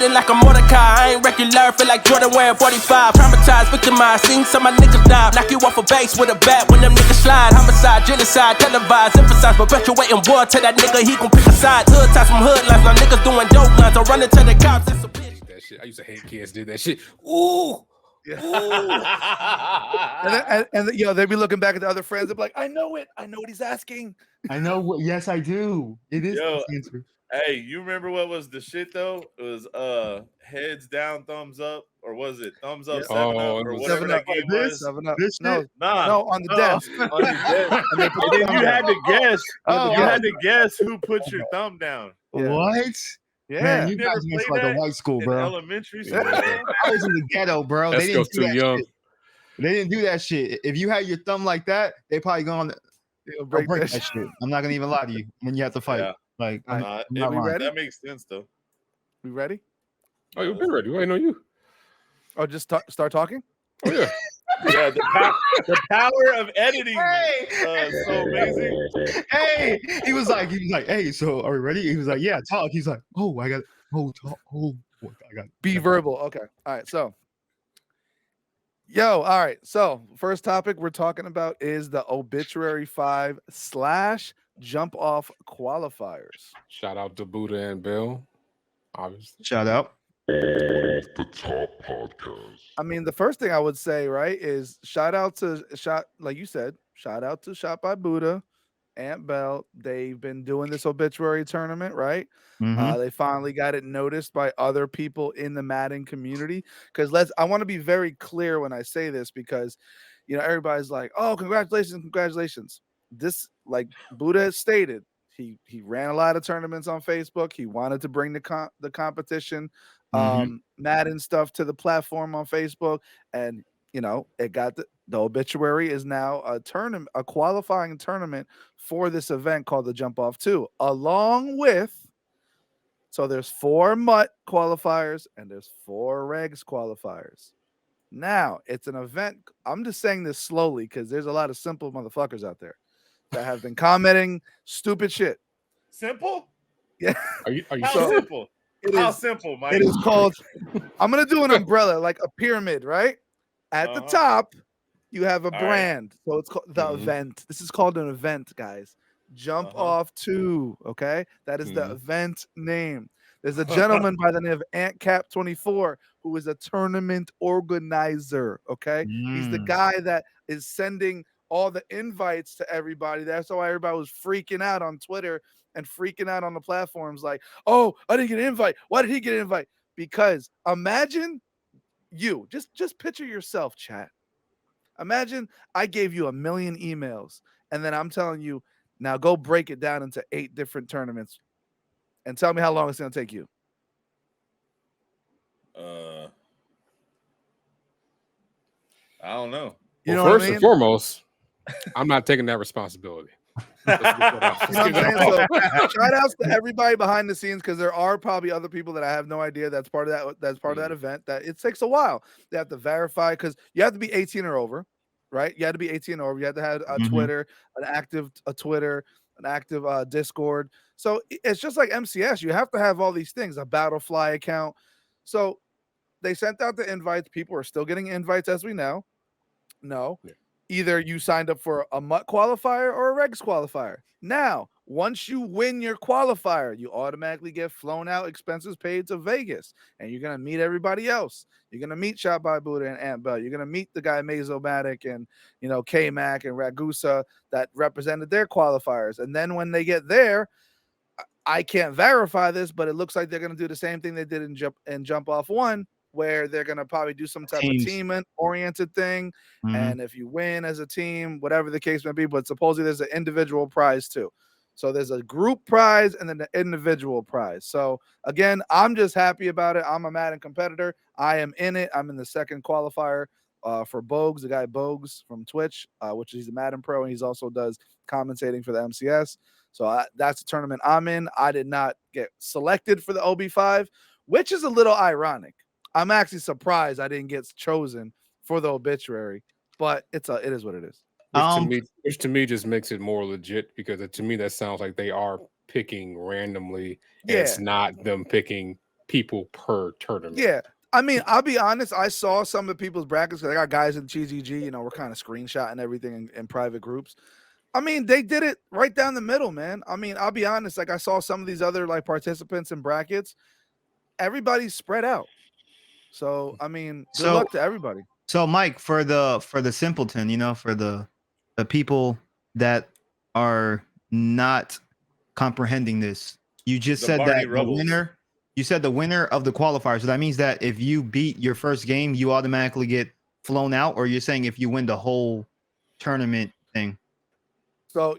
hitting like a Mordecai. I ain't regular, feel like Jordan wearing 45. Traumatized, victimized, seen some of my niggas die. Knock you off a base with a bat when them niggas slide. Homicide, genocide, televised, emphasize, perpetuating war. Tell that nigga he gon' pick a side. Hood ties from hood lines, now niggas doing dope lines. I'm running to the cops. It's a bitch. That shit. I used to hate kids did that shit. Ooh. Yeah. and they be looking back at the other friends. They're like, I know it. I know what he's asking. I know what. Yes, I do. It is Yo, the answer. Hey, you remember what was the shit though? It was heads down, thumbs up, or was it thumbs up, 7 up, or whatever that game was? 7 up. This No, shit? no, on the desk. On the desk. And then you had to guess. You had to guess who put your thumb down. Yeah. What? Yeah. Man, you You never guys must played like a that white school, in bro. elementary school. I was in the ghetto, bro. That's They didn't do too that young. shit. They didn't do that shit. If you had your thumb like that, they probably gonna break that shit. I'm not gonna even lie to you. When you have to fight, Yeah. like, I'm Are not we lying. ready? That makes sense though. We ready? Oh, you've been ready. I know you. Oh, just start talking? Oh yeah. Yeah, the power of editing is so amazing. Hey, he was like, hey, so are we ready? He was like, yeah, talk. He's like, oh, I got, talk. I got. Be verbal. Okay. All right. So, all right. So, first topic we're talking about is the Obituary 5 / jump off qualifiers. Shout out to Buddha and Bill. Obviously. Shout out. Off the Top Podcast. I mean, the first thing I would say, right, is shout out to like you said, shout out to Shot by Buddha, Ant Bell. They've been doing this obituary tournament, right? They finally got it noticed by other people in the Madden community. Because I want to be very clear when I say this, because everybody's like, oh, congratulations. This, like Buddha has stated, he ran a lot of tournaments on Facebook. He wanted to bring the competition, Madden stuff to the platform on Facebook, and it got the obituary is now a qualifying tournament for this event called the Jump Off 2, along with. So there's 4 MUT qualifiers and there's 4 regs qualifiers. Now it's an event. I'm just saying this slowly because there's a lot of simple motherfuckers out there that have been commenting stupid shit. Simple? Yeah. Are you How sure? simple? How simple, Mike? It is called. I'm gonna do an umbrella, like a pyramid, right? At the top, you have a brand. So it's called the event. This is called an event, guys. Jump Off 2. Okay, that is the event name. There's a gentleman by the name of AntCap24 who is a tournament organizer. Okay, he's the guy that is sending all the invites to everybody. That's why everybody was freaking out on Twitter and freaking out on the platforms. Like, oh, I didn't get an invite. Why did he get an invite? Because imagine you just picture yourself, chat. Imagine I gave you 1 million emails and then I'm telling you, now go break it down into 8 different tournaments and tell me how long it's going to take you. I don't know. Well, first and foremost, I'm not taking that responsibility. Shout outs to everybody behind the scenes, because there are probably other people that I have no idea that's part of that event, that it takes a while. They have to verify, because you have to be 18 or over, right? You have to be 18 or over. You have to have a Twitter, an active Discord. So it's just like MCS. You have to have all these things, a Battlefly account. So they sent out the invites. People are still getting invites, as we know. No. Yeah. Either you signed up for a MUT qualifier or a regs qualifier. Now, once you win your qualifier, you automatically get flown out, expenses paid to Vegas, and you're going to meet everybody else. You're going to meet Shot by Buddha and Ant Bell. You're going to meet the guy Mazomatic and, K-Mac and Ragusa that represented their qualifiers. And then when they get there, I can't verify this, but it looks like they're going to do the same thing they did in Jump Off 1, where they're going to probably do some type of team-oriented thing. And if you win as a team, whatever the case may be, but supposedly there's an individual prize too. So there's a group prize and then the individual prize. So again, I'm just happy about it. I'm a Madden competitor. I am in it. I'm in the second qualifier for Bogues, the guy Bogues from Twitch, which he's a Madden pro, and he's also does commentating for the MCS. So that's the tournament I'm in. I did not get selected for the OB5, which is a little ironic. I'm actually surprised I didn't get chosen for the obituary, but it is what it is. Which to me just makes it more legit, because to me that sounds like they are picking randomly. Yeah. It's not them picking people per tournament. Yeah. I mean, I'll be honest. I saw some of people's brackets because I got guys in GGG. You know, we're kind of screenshotting everything in private groups. I mean, they did it right down the middle, man. I mean, I'll be honest. Like, I saw some of these other like participants in brackets. Everybody's spread out. So, I mean, good luck to everybody. So, Mike, for the simpleton, you know, for the people that are not comprehending this, you just said that the winner. You said the winner of the qualifier. So that means that if you beat your first game, you automatically get flown out, or you're saying if you win the whole tournament thing? So,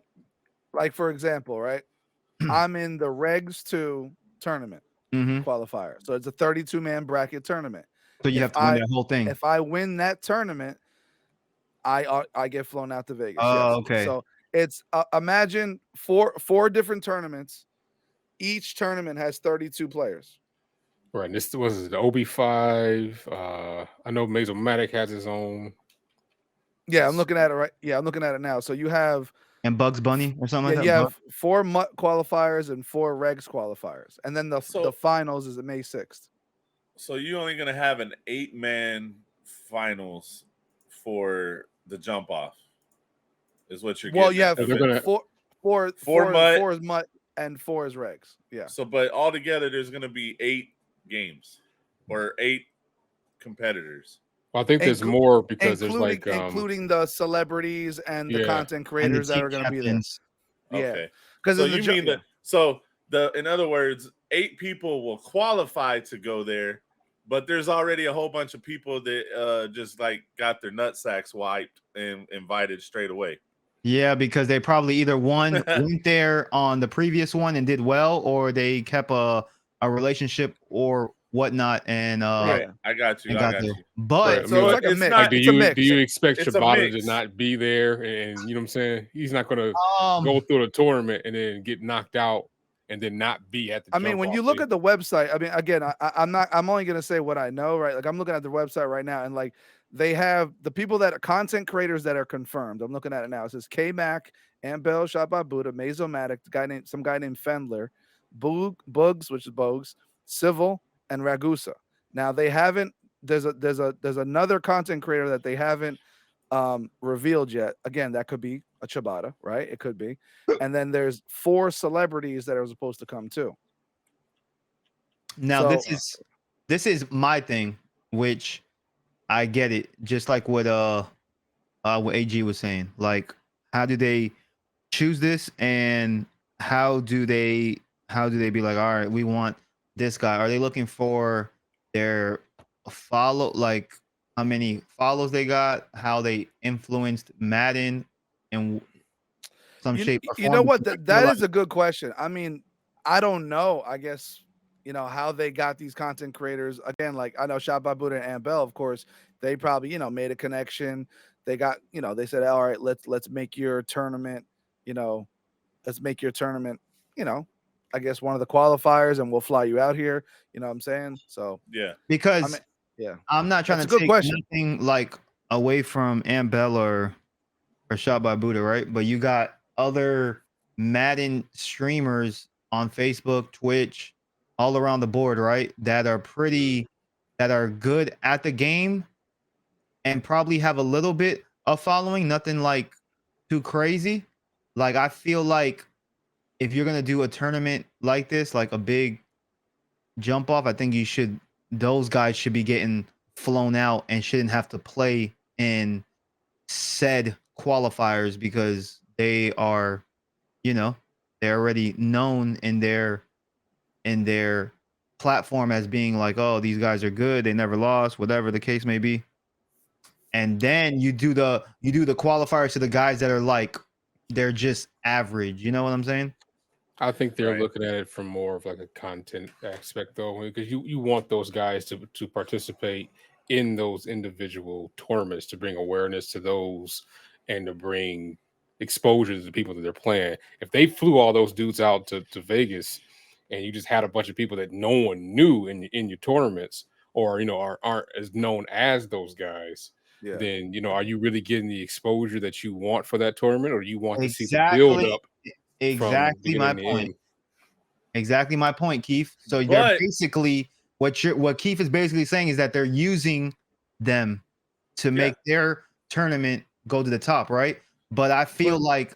like, for example, right? I'm in the Regs 2 tournament qualifier. So it's a 32-man bracket tournament. So you have to win that whole thing. If I win that tournament, I get flown out to Vegas. Oh, yes. okay. So it's imagine four different tournaments. Each tournament has 32 players. Right. And this was the OB5. I know Mazomatic has his own. Yeah, I'm looking at it right. Yeah, I'm looking at it now. So you have and Bugs Bunny or something like that. You have 4 MUT qualifiers and 4 Regs qualifiers, and then the finals is May 6th. So you're only gonna have an 8-man finals for the jump off, is what you're getting. Well, you have four is MUT and 4 is Regs. Yeah. So, but altogether, there's gonna be 8 games or 8 competiters. Well, I think there's more because there's like including the celebrities and the content creators that are going to be there. Okay, because so you mean that in other words, 8 people will qualify to go there, but there's already a whole bunch of people that just like got their nut sacks wiped and invited straight away. Yeah, because they probably either went there on the previous one and did well, or they kept a relationship or whatnot, and right. I got you. But right. So it's like a mix. Like, do you expect Chibata to not be there? And you know what I'm saying? He's not going to go through the tournament and then get knocked out and then not be at the. I mean, when you look at the website, I mean, again, I'm only going to say what I know, right? Like I'm looking at the website right now, and like they have the people that are content creators that are confirmed. I'm looking at it now. It says K-Mac, Ambel, Shotbot Buddha, Mazomatic, some guy named Fendler, Bugs, which is Bogues, Civil, and Ragusa. Now they haven't. There's another content creator that they haven't revealed yet. Again, that could be a Chibata, right? It could be. And then there's 4 celebrities that are supposed to come too. Now this is my thing, which I get it. Just like what AG was saying. Like, how do they choose this, and how do they be like, all right, we want this guy? Are they looking for their follow, like how many follows they got, how they influenced Madden in some shape or form? You know what? That is a good question. I mean, I don't know. I guess, you know, how they got these content creators. Again, like I know Shotbot Buddha and Ambel, of course, they probably, you know, made a connection. They got, you know, they said, all right, let's make your tournament, you know, I guess one of the qualifiers, and we'll fly you out here. You know what I'm saying? So yeah, because I'm not trying to take anything like away from Ambel or Shotbot Buddha, right? But you got other Madden streamers on Facebook, Twitch, all around the board, right? That are good at the game and probably have a little bit of following, nothing like too crazy. Like I feel like if you're gonna do a tournament like this, like a big jump off, I think those guys should be getting flown out and shouldn't have to play in said qualifiers, because they are, you know, they're already known in their platform as being like, oh, these guys are good, they never lost, whatever the case may be. And then you do the qualifiers to the guys that are like, they're just average. You know what I'm saying? I think they're looking at it from more of like a content aspect, though, because you want those guys to participate in those individual tournaments to bring awareness to those and to bring exposure to the people that they're playing. If they flew all those dudes out to Vegas and you just had a bunch of people that no one knew in your tournaments, or you know aren't as known as those guys, then you know, are you really getting the exposure that you want for that tournament, or do you want to see the build up? Exactly my point. Exactly my point, Keith. So they're basically what Keith is basically saying is that they're using them to make their tournament go to the top, right? But I feel like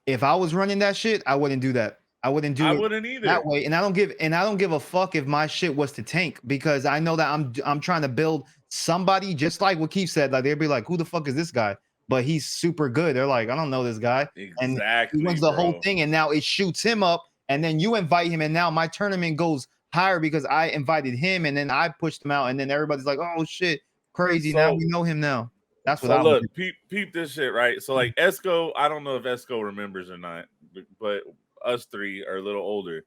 if I was running that shit, I wouldn't do that. I wouldn't either that way. And I don't give a fuck if my shit was to tank, because I know that I'm trying to build somebody, just like what Keith said. Like, they'd be like, who the fuck is this guy? But he's super good. They're like, I don't know this guy. Exactly. And he wins the whole thing, and now it shoots him up, and then you invite him, and now my tournament goes higher because I invited him, and then I pushed him out, and then everybody's like, oh shit, crazy. Now we know him now. That's what I look. Peep this shit, right? So like Esco, I don't know if Esco remembers or not, but us three are a little older.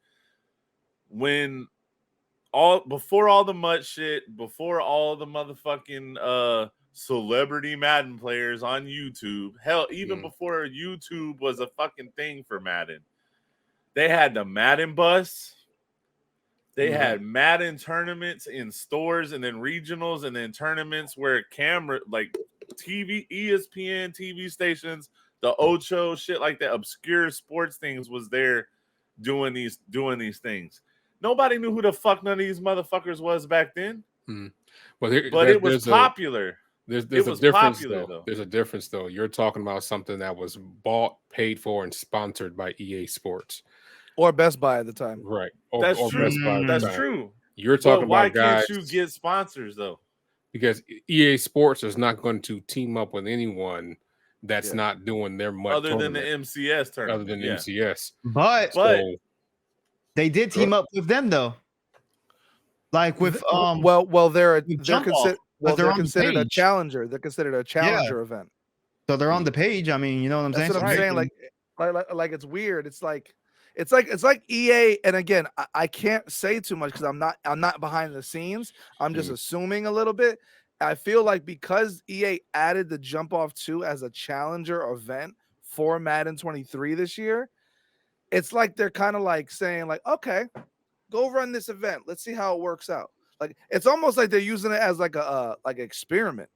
Before all the MUT shit, before all the motherfucking celebrity Madden players on YouTube, hell, even before YouTube was a fucking thing for Madden, they had the Madden bus. They had Madden tournaments in stores, and then regionals, and then tournaments where like TV, ESPN TV stations, the Ocho, shit like that, obscure sports things was there doing these things. Nobody knew who the fuck none of these motherfuckers was back then. Well, but it was popular. There's a difference though. There's a difference though. You're talking about something that was bought, paid for, and sponsored by EA Sports or Best Buy at the time. Right. That's true. That's true. You're talking about guys. Why can't you get sponsors though? Because EA Sports is not going to team up with anyone that's not doing their MUT other than the MCS tournament. Other than MCS. But they did team up with them though. Like with they're considered a challenger. They're considered a challenger event. So they're on the page. I mean, you know what I'm saying? That's what I'm saying. Like it's weird. It's like EA, and again, I can't say too much because I'm not behind the scenes. I'm just assuming a little bit. I feel like because EA added the Jump Off 2 as a challenger event for Madden 23 this year, it's like they're kind of like saying like, okay, go run this event. Let's see how it works out. Like it's almost like they're using it as like a experiment.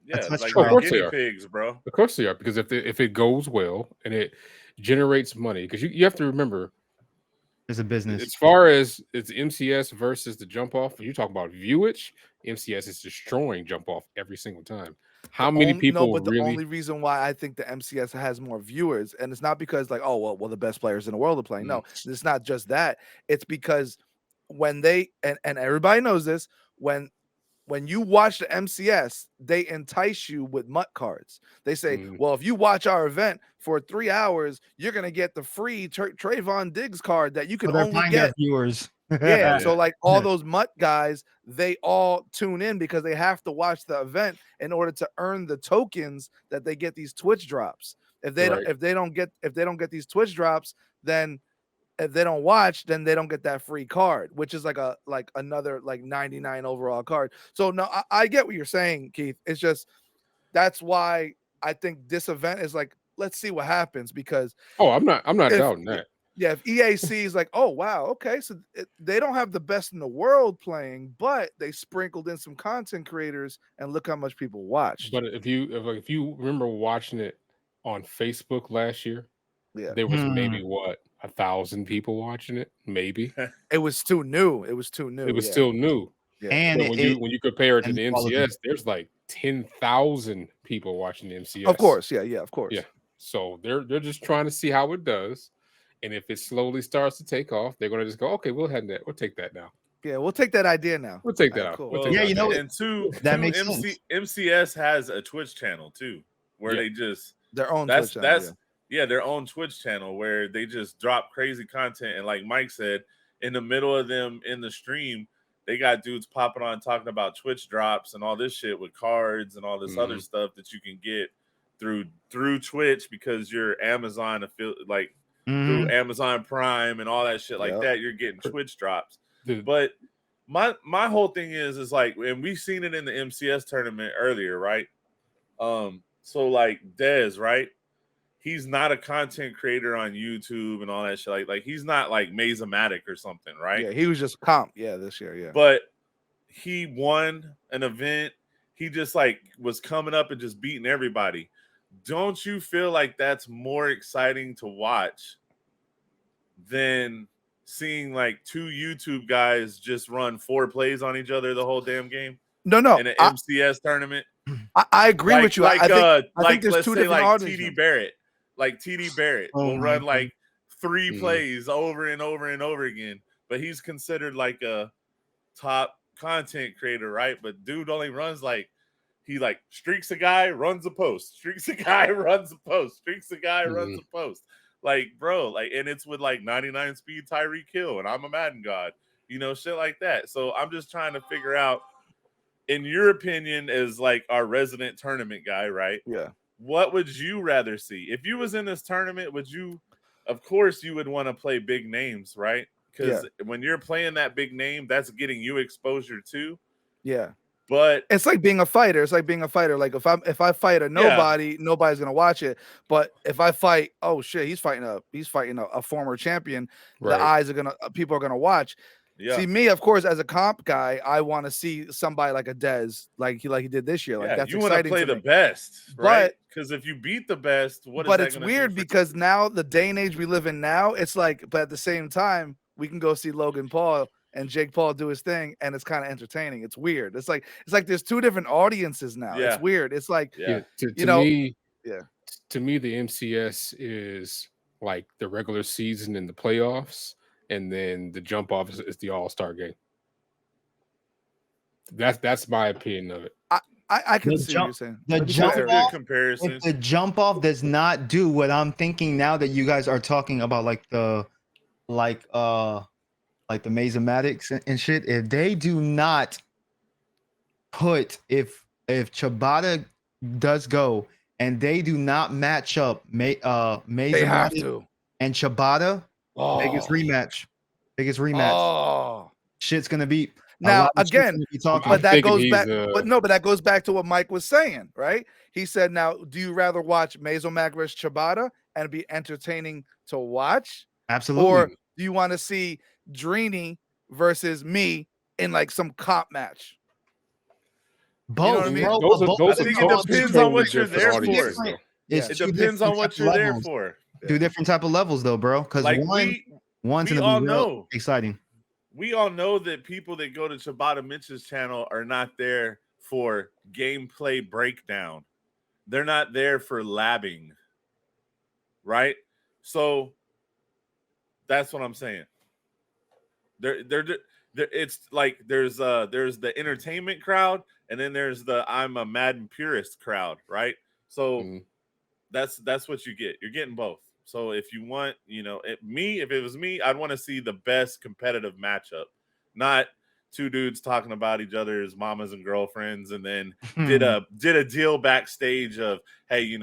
Yeah, that's like guinea pigs, bro. Of course they are, because if it goes well and it generates money, because you have to remember, it's a business. As far as it's MCS versus the Jump Off, you talk about viewage. MCS is destroying Jump Off every single time. How many people? No, but the only reason why I think the MCS has more viewers, and it's not because like, oh well the best players in the world are playing. No, it's not just that. It's because when they and everybody knows this, when you watch the MCS, they entice you with MUT cards. They say, well, if you watch our event for 3 hours, you're going to get the free Trayvon Diggs card that you can only get viewers. Yeah. So like all those MUT guys, they all tune in because they have to watch the event in order to earn the tokens that they get these Twitch drops. If they don't get these Twitch drops, then if they don't watch, then they don't get that free card, which is like another 99 overall card. So no, I get what you're saying, Keith. It's just that's why I think this event is like, let's see what happens, because I'm not doubting that. Yeah, if EAC is like, oh wow, okay, so they don't have the best in the world playing, but they sprinkled in some content creators, and look how much people watched. But if you remember watching it on Facebook last year, there was maybe 1,000 people watching it, maybe. It was too new. It was still new. Yeah. And when you compare it to the MCS, there's like 10,000 people watching the MCS. Of course, of course. Yeah. So they're just trying to see how it does, and if it slowly starts to take off, they're gonna just go, okay, we'll take that now. Yeah, we'll take that idea now. We'll take that out. Cool. We'll and makes sense. MCS has a Twitch channel too, where they just their own Twitch channel. Their own Twitch channel where they just drop crazy content. And like Mike said, in the middle of them in the stream, they got dudes popping on talking about Twitch drops and all this shit with cards and all this other stuff that you can get through Twitch because you're Amazon affiliate, through Amazon Prime and all that shit like that. You're getting Twitch drops. But my whole thing is like, and we've seen it in the MCS tournament earlier, right? So like Dez, right? He's not a content creator on YouTube and all that shit. Like he's not like Mazomatic or something, right? Yeah, he was just comp, this year, yeah. But he won an event. He just like was coming up and just beating everybody. Don't you feel like that's more exciting to watch than seeing like 2 YouTube guys just run 4 plays on each other the whole damn game. No, in an MCS tournament. I agree with you. I think there's let's 2 say different like audiences. TD Barrett. Like TD Barrett will run like 3 plays over and over and over again, but he's considered like a top content creator, right? But dude only runs like he like streaks a guy, runs a post, streaks a guy, runs a post, streaks a guy, runs a post. Like, bro, like, and it's with like 99 speed Tyreek Hill, and I'm a Madden god, you know, shit like that. So I'm just trying to figure out, in your opinion, as like our resident tournament guy, right? Yeah. What would you rather see? If you was in this tournament, would you, of course, you would want to play big names, right? Because when you're playing that big name, that's getting you exposure too. Yeah. But it's like being a fighter. It's like being a fighter. Like if I fight a nobody, nobody's gonna watch it. But if I fight, oh shit, he's fighting a former champion. Right. People are gonna watch. Yeah. See, me, of course, as a comp guy, I want to see somebody like a Dez, like he did this year. Like that's you exciting. Want to play the best, right? Because if you beat the best, But it's weird because now the day and age we live in now, it's like, but at the same time, we can go see Logan Paul and Jake Paul do his thing, and it's kind of entertaining. It's weird. It's like there's 2 different audiences now. Yeah. It's weird. It's like to me, the MCS is like the regular season and the playoffs. And then the jump off is the All-Star game. That's my opinion of it. I can see what you're saying. The jump off, comparison. If the jump off does not do what I'm thinking now that you guys are talking about, like the Mazematics and shit. If they do not put if Ciabatta does go and they do not match up Mazematic and Ciabatta. Biggest rematch. Oh, shit's gonna be now again. But that goes back. But that goes back to what Mike was saying, right? He said, "Now, do you rather watch Mazomac versus Ciabatta and be entertaining to watch, absolutely, or do you want to see Drini versus me in like some comp match?" Both. You know what I mean? I think it depends on what you're there for. It depends on what you're there for. 2 different type of levels though, bro. Because like one's gonna be real exciting. We all know that people that go to Ciabatta Mitch's channel are not there for gameplay breakdown. They're not there for labbing, right? So that's what I'm saying. It's like there's the entertainment crowd, and then there's the I'm a Madden purist crowd, right? So that's what you get. You're getting both. So if you want, if it was me, I'd want to see the best competitive matchup, not 2 dudes talking about each other's mamas and girlfriends, and then did a deal backstage of, hey,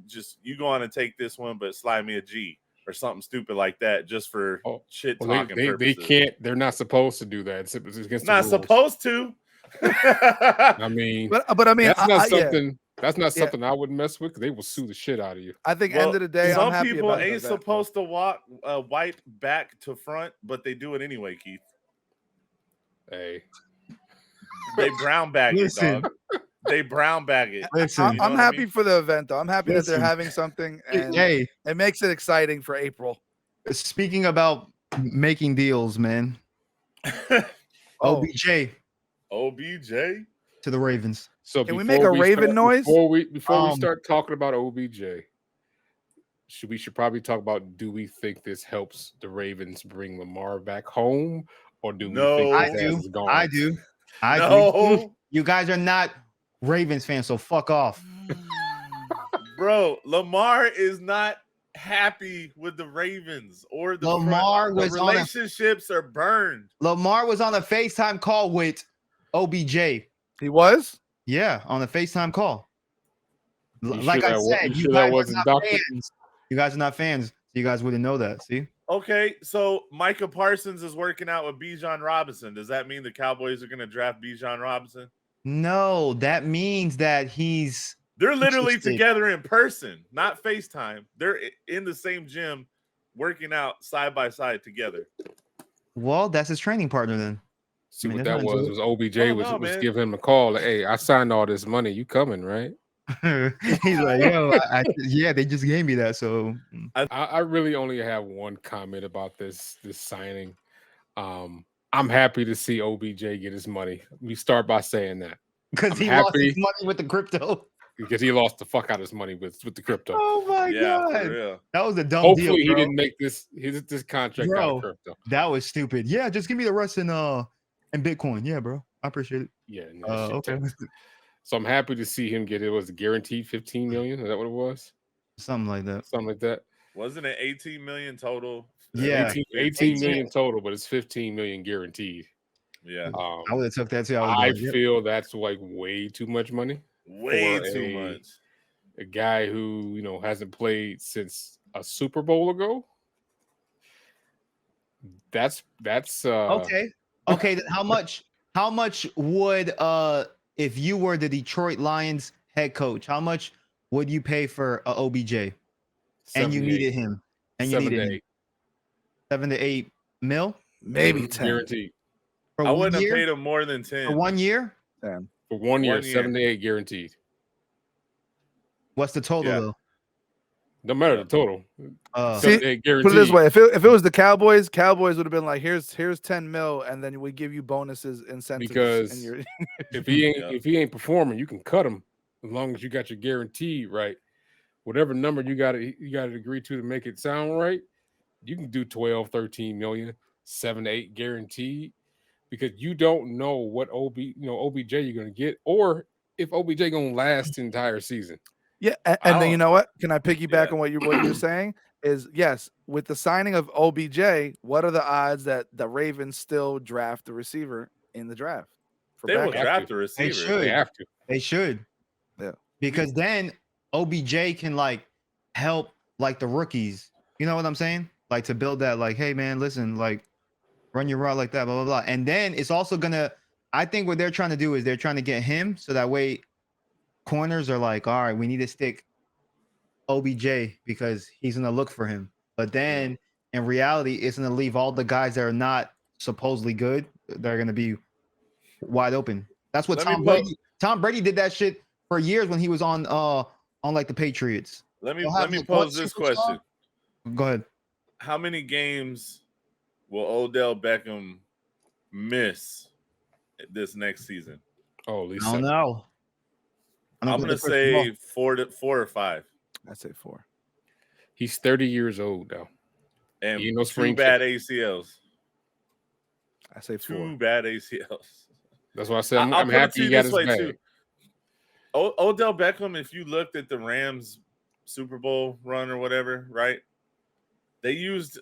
just you go on and take this one, but slide me a G or something stupid like that, just for shit talking purposes. They can't. They're not supposed to do that. It's against the rules. Supposed to. I mean, but I mean, that's not something. Yeah. That's not something I would mess with because they will sue the shit out of you. I think end of the day, some people ain't supposed to wipe back to front, but they do it anyway, Keith. Hey, they brown bag it, dog. They brown bag it. Listen, I'm happy for the event, though. I'm happy that they're having something, and it makes it exciting for April. Speaking about making deals, man. OBJ to the Ravens. So can we make a Raven noise before we start talking about OBJ? We should probably talk about, do we think this helps the Ravens bring Lamar back home, or do we think I do. You guys are not Ravens fans, so fuck off. Bro, Lamar is not happy with the Ravens or the relationships are burned. Lamar was on a FaceTime call with OBJ. He was? Yeah, on a FaceTime call. Like I said, you guys are not fans. You guys are not fans, so you guys wouldn't know that. See? Okay, so Micah Parsons is working out with Bijan Robinson. Does that mean the Cowboys are going to draft Bijan Robinson? No, that means that they're literally together in person, not FaceTime. They're in the same gym working out side by side together. Well, that's his training partner then. See, what that was OBJ was giving him a call. Like, hey, I signed all this money. You coming, right? He's like, yo, yeah, they just gave me that. So I really only have one comment about this signing. I'm happy to see OBJ get his money. Let me start by saying that. Because he lost his money with the crypto. Because he lost the fuck out of his money with the crypto. Oh my god, that was a dumb Hopefully deal. He didn't make this contract out of crypto. That was stupid. Yeah, just give me the rest in Bitcoin. Yeah, bro, I appreciate it. Yeah. Okay. So I'm happy to see him get it. Was guaranteed 15 million? Is that what it was? Something like that. Wasn't it 18 million total? Yeah, 18 million total, but it's 15 million guaranteed. Yeah, I would have took that too. I feel that's like way too much money. Way too much. A guy who hasn't played since a Super Bowl ago. That's okay. Then how much would if you were the Detroit Lions head coach, how much would you pay for a OBJ? And you needed him. And you needed him. 7 to 8 mil? Maybe 10. Guaranteed. I wouldn't have paid him more than 10. For 1 year? 10. For 1 year, 7 to 8 guaranteed. What's the total though? No matter the total. See, put it this way: if it was the Cowboys would have been like, here's 10 mil, and then we give you bonuses, incentives. Because if he ain't performing, you can cut him as long as you got your guarantee right. Whatever number you got to agree to make it sound right. You can do 12, 13 million, 7 to 8 guaranteed, because you don't know what OBJ you're gonna get, or if OBJ gonna last the entire season. Yeah, and then you know what? Can I piggyback on what you're saying? Is yes, with the signing of OBJ, what are the odds that the Ravens still draft the receiver in the draft? They will draft the receiver. They have to. They should. Yeah, because then OBJ can like help like the rookies. You know what I'm saying? Like to build that. Like, hey man, listen, like run your route like that, blah blah blah. And then it's also gonna. I think what they're trying to do is they're trying to get him so that way. Corners are like, all right, we need to stick OBJ because he's gonna look for him. But then in reality, it's gonna leave all the guys that are not supposedly good. They're gonna be wide open. That's what Tom Brady did that shit for years when he was on like the Patriots. Let me pose this question. Go ahead. How many games will Odell Beckham miss this next season? Oh, at least I don't know. I'm gonna say 4 or 5. I'd say 4. He's 30 years old now, and 2 bad ACLs. I say 4. 2 bad ACLs. That's why I said I'm happy he got his bag. Odell Beckham, if you looked at the Rams Super Bowl run or whatever, right? They used.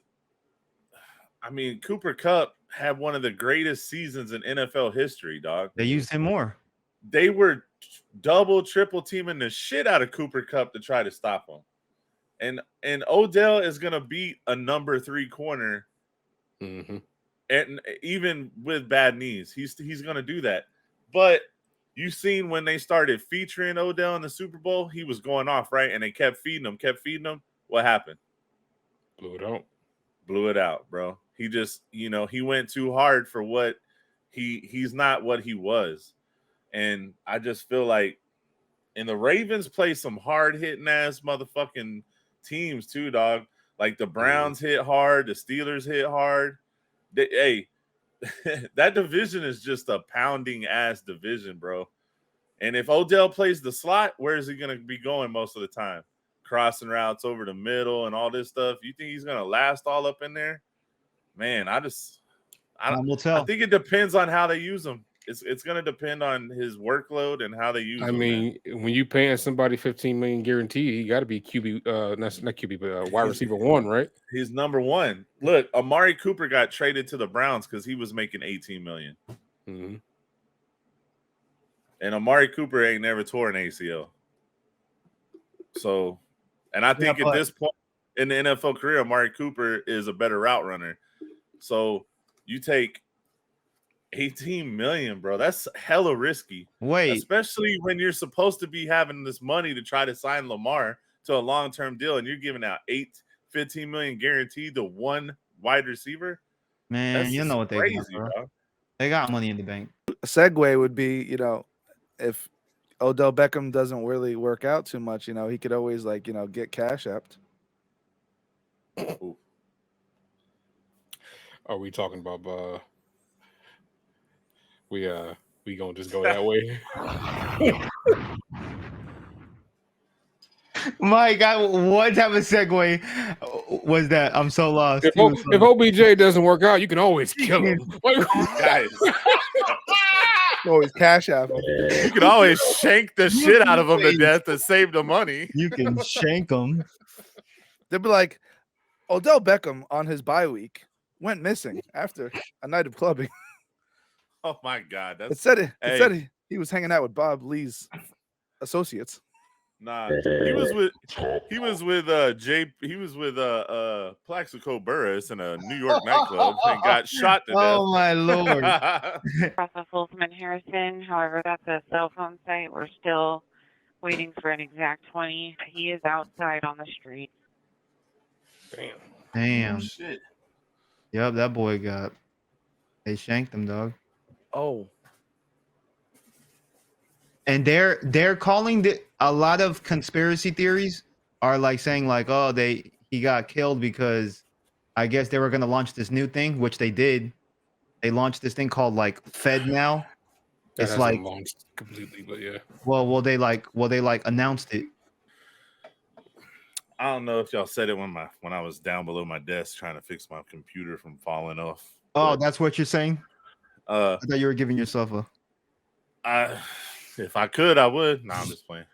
I mean, Cooper Kupp had one of the greatest seasons in NFL history, dog. They used him more. They were double, triple teaming the shit out of Cooper Kupp to try to stop him. And Odell is going to beat a number 3 corner. Mm-hmm. And even with bad knees, he's going to do that. But you seen when they started featuring Odell in the Super Bowl, he was going off, right? And they kept feeding him. What happened? Blew it out, bro. He just, he went too hard for what he's not what he was. And I just feel like, and the Ravens play some hard-hitting ass motherfucking teams too, dog. Like the Browns hit hard, the Steelers hit hard. That division is just a pounding ass division, bro. And if Odell plays the slot, where is he going to be going most of the time? Crossing routes over the middle and all this stuff. You think he's going to last all up in there? Man, I think it depends on how they use him. It's going to depend on his workload and how they use him. I mean, when you paying somebody 15 million guaranteed, he got to be QB, not QB, but wide receiver 1, right? He's number 1. Look, Amari Cooper got traded to the Browns because he was making 18 million. Mm-hmm. And Amari Cooper ain't never tore an ACL. So, and I think at this point in the NFL career, Amari Cooper is a better route runner. So you take 18 million, bro. That's hella risky. Wait, especially when you're supposed to be having this money to try to sign Lamar to a long-term deal, and you're giving out 15 million guaranteed to one wide receiver. Man, that's, you know what they got, bro. They got money in the bank. A segue would be, if Odell Beckham doesn't really work out too much, he could always get Cash Apped. Are we talking about we gonna just go that way? My God, what type of segue was that? I'm so lost. If OBJ doesn't work out, you can always kill him. Guys. Always Cash App him. You can always shank the shit out of him to death to save the money. You can shank him. They'd be like, Odell Beckham on his bye week went missing after a night of clubbing. Oh my God! It said he was hanging out with Bob Lee's associates. Nah, he was with Plaxico Burress in a New York nightclub and got shot to death. Oh my Lord! Process Wolfman Harrison. However, that's a cell phone site. We're still waiting for an exact 20. He is outside on the street. Damn. Oh, shit. Yep, that boy they shanked him, dog. Oh. And they're calling a lot of conspiracy theories are like saying like, oh, he got killed because I guess they were gonna launch this new thing, which they did. They launched this thing called like Fed Now. It's like launched completely, but yeah. Well, they announced it. I don't know if y'all said it when I was down below my desk trying to fix my computer from falling off. Oh, that's what you're saying? I thought you were giving yourself if I could, I would. Nah, I'm just playing.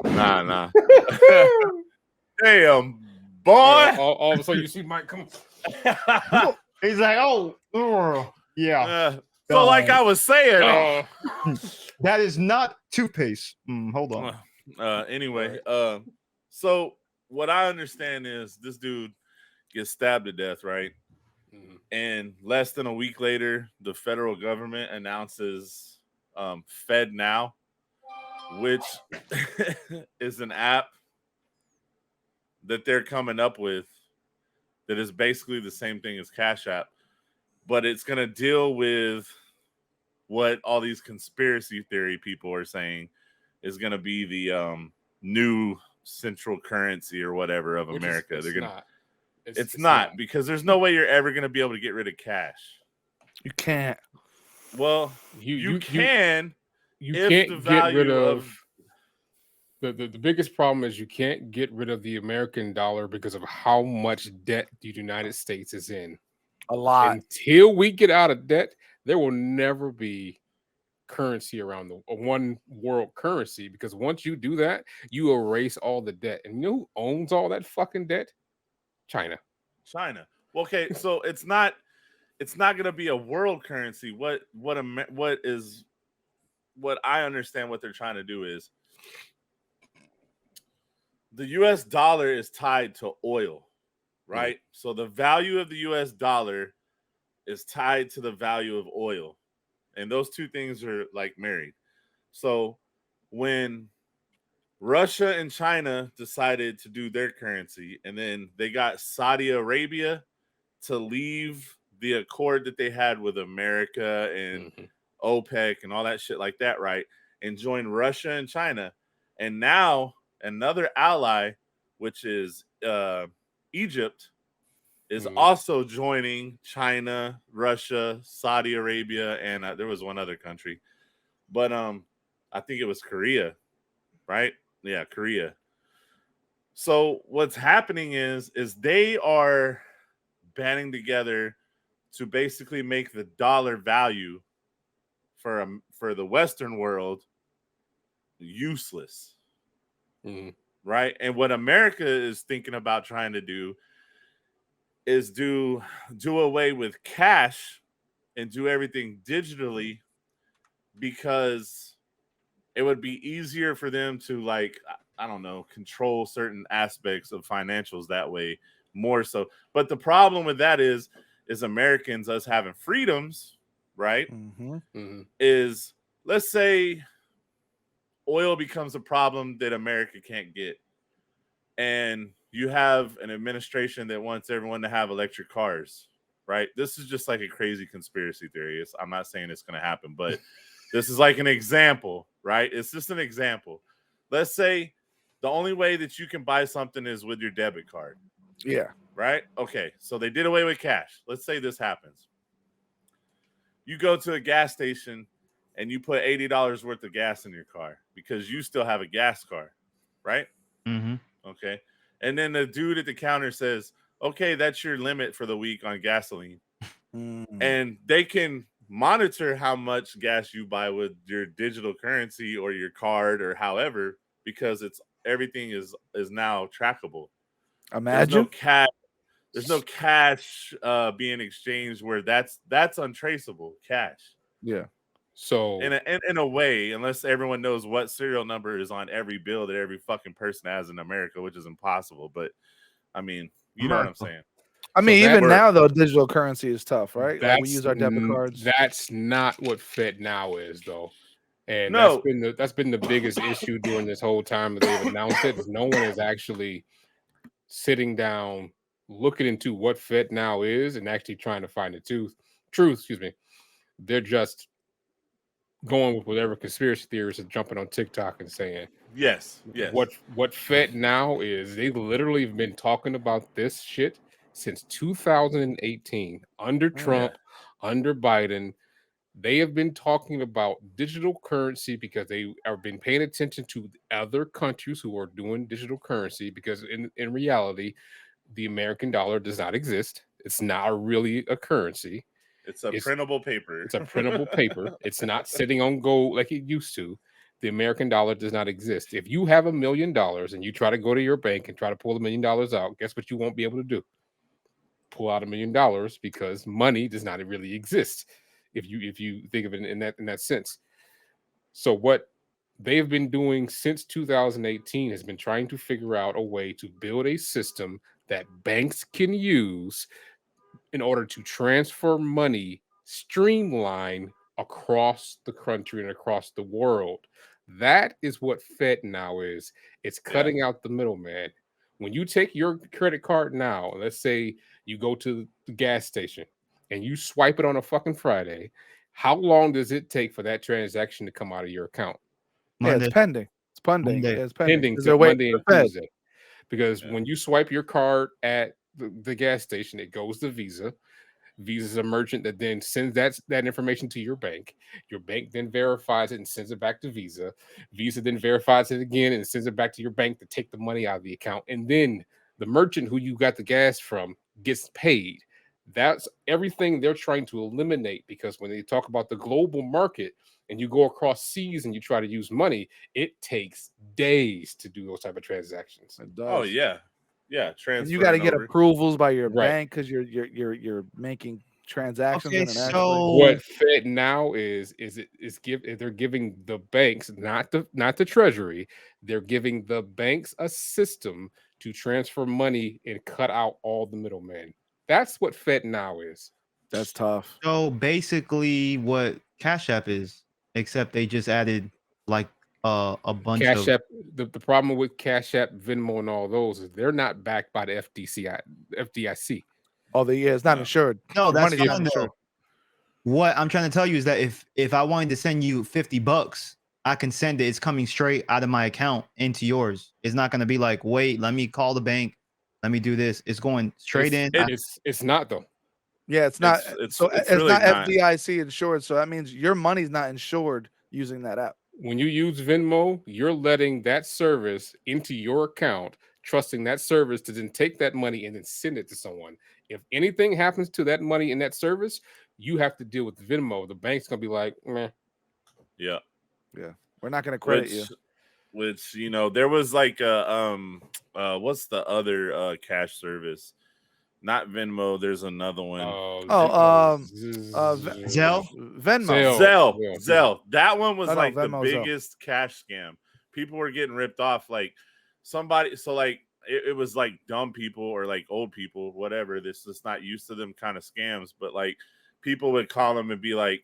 Nah. Damn, boy. All of a sudden you see Mike come. He's like, oh, yeah. So like I was saying, that is not toothpaste. Hold on. Anyway, so what I understand is this dude gets stabbed to death, right? And less than a week later, the federal government announces Fed Now, which is an app that they're coming up with that is basically the same thing as Cash App, but it's going to deal with what all these conspiracy theory people are saying is going to be the new central currency or whatever of America. They're going to. It's not, because there's no way you're ever going to be able to get rid of cash. You can't. Well, you can. You can't get rid of the biggest problem is you can't get rid of the American dollar because of how much debt the United States is in. A lot. Until we get out of debt, there will never be currency around the one world currency, because once you do that, you erase all the debt. And you know who owns all that fucking debt? China. Okay, so it's not going to be a world currency. What I understand what they're trying to do is the US dollar is tied to oil, right? So the value of the US dollar is tied to the value of oil. And those two things are like married. So when Russia and China decided to do their currency, and then they got Saudi Arabia to leave the accord that they had with America and OPEC and all that shit like that, right? And join Russia and China. And now another ally, which is Egypt, is also joining China, Russia, Saudi Arabia, and there was one other country. But I think it was Korea, right? Yeah, Korea. So what's happening is they are banding together to basically make the dollar value for the Western world useless, right? And what America is thinking about trying to do is do away with cash and do everything digitally, because it would be easier for them to, like, I don't know, control certain aspects of financials that way more so. But the problem with that is Americans, us having freedoms, right? Is, let's say oil becomes a problem that America can't get, and you have an administration that wants everyone to have electric cars, right? This is just like a crazy conspiracy theory. I'm not saying it's going to happen, but this is like an example, right? It's just an example. Let's say the only way that you can buy something is with your debit card. Yeah. Right? Okay. So they did away with cash. Let's say this happens. You go to a gas station and you put $80 worth of gas in your car because you still have a gas card, right? Mm-hmm. Okay. And then the dude at the counter says, okay, that's your limit for the week on gasoline. And they can monitor how much gas you buy with your digital currency or your card or however, because everything is now trackable. Imagine there's no cash being exchanged where that's untraceable cash. Yeah. So in a way, unless everyone knows what serial number is on every bill that every fucking person has in America, which is impossible. But I mean, you know what I'm saying. I mean, even now though, digital currency is tough, right? Like we use our debit cards. That's not what FedNow is, though. And no, that's been the biggest issue during this whole time that they've announced it. No one is actually sitting down, looking into what FedNow is, and actually trying to find the truth. Excuse me. They're just going with whatever conspiracy theorists are jumping on TikTok and saying, yes. What FedNow is? They literally have been talking about this shit since 2018 under Trump, under Biden. They have been talking about digital currency because they have been paying attention to other countries who are doing digital currency, because in reality, the American dollar does not exist. It's not really a currency. It's printable paper. It's a printable paper. It's not sitting on gold like it used to. The American dollar does not exist. If you have $1 million and you try to go to your bank and try to pull $1 million out, guess what you won't be able to do? Pull out $1 million, because money does not really exist. If you think of it in that sense. So what they've been doing since 2018 has been trying to figure out a way to build a system that banks can use in order to transfer money streamline across the country and across the world. That is what FedNow is. It's cutting out the middleman. When you take your credit card now, let's say you go to the gas station and you swipe it on a fucking Friday, how long does it take for that transaction to come out of your account? It's pending. It's pending. Monday. It's pending. Monday and Tuesday. Because when you swipe your card at the gas station, it goes to Visa. Visa's a merchant that then sends that information to your bank. Your bank then verifies it and sends it back to Visa. Visa then verifies it again and sends it back to your bank to take the money out of the account. And then the merchant who you got the gas from gets paid. That's everything they're trying to eliminate, because when they talk about the global market and you go across seas and you try to use money, it takes days to do those type of transactions. Oh yeah. Yeah, and you got to get approvals by your bank because you're making transactions. Okay, so what FedNow is they're giving the banks, not the Treasury, they're giving the banks a system to transfer money and cut out all the middlemen. That's what FedNow is. That's tough. So basically, what Cash App is, except they just added like a bunch Cash of App. The problem with Cash App, Venmo, and all those is they're not backed by the FDIC. Oh, it's not insured. No, that's fine though. What I'm trying to tell you is that if I wanted to send you $50, I can send it. It's coming straight out of my account into yours. It's not going to be like, wait, let me call the bank. Let me do this. It's going straight in. It's not though. Yeah, it's not. It's really not FDIC insured. So that means your money's not insured using that app. When you use Venmo, you're letting that service into your account, trusting that service to then take that money and then send it to someone. If anything happens to that money in that service, you have to deal with Venmo. The bank's gonna be like, meh. Yeah. We're not gonna credit you. Which there was like what's the other cash service? Not Venmo. There's another one. Zelle. Venmo. Zelle. That one was like the biggest cash scam. People were getting ripped off. Like somebody. So like it was like dumb people or like old people, whatever. This is not used to them kind of scams. But like people would call them and be like,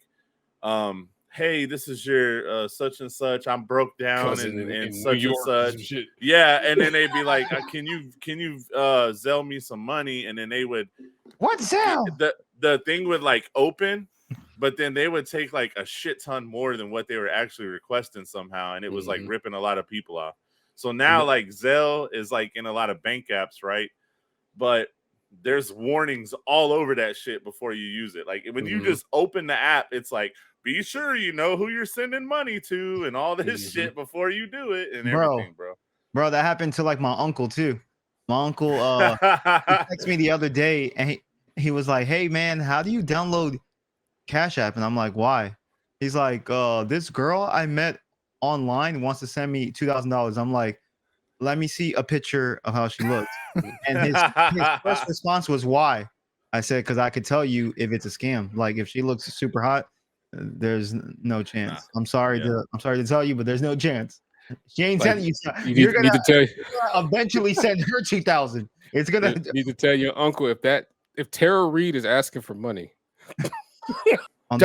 hey, this is your such and such. I'm broke down and such and such. And yeah, and then they'd be like, can you Zelle me some money? And then they would the thing would like open, but then they would take like a shit ton more than what they were actually requesting somehow, and it was like ripping a lot of people off. So now like Zelle is like in a lot of bank apps, right? But there's warnings all over that shit before you use it. Like when you just open the app, it's like, be sure you know who you're sending money to and all this shit before you do it and everything, bro. Bro, that happened to like my uncle too. My uncle he texted me the other day and he was like, hey man, how do you download Cash App? And I'm like, why? He's like, this girl I met online wants to send me $2,000. I'm like, let me see a picture of how she looks. And his first response was, why? I said, because I could tell you if it's a scam. Like if she looks super hot, there's no chance. I'm sorry to tell you, but there's no chance. She ain't sending you. You're gonna eventually send her 2,000. It's gonna need to tell your uncle if Tara Reid is asking for money. No. Has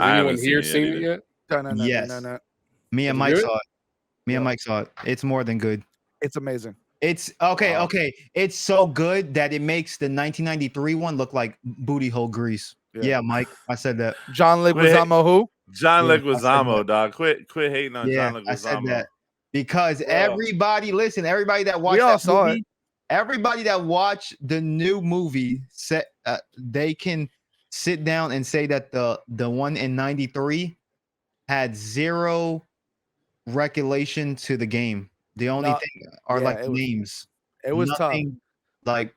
anyone here seen it yet? Yes. Me and Mike saw it. And Mike saw it. It's more than good. It's amazing. It's okay. It's so good that it makes the 1993 one look like booty hole grease. Yeah, Mike, I said that. John Leguizamo, who? John Leguizamo, dog. Quit hating on John Leguizamo. I said that because everybody that watched that movie, everybody that watched the new movie said they can sit down and say that the one in 93 had zero recollection to the game. The only thing are like names. It was nothing, tough. Like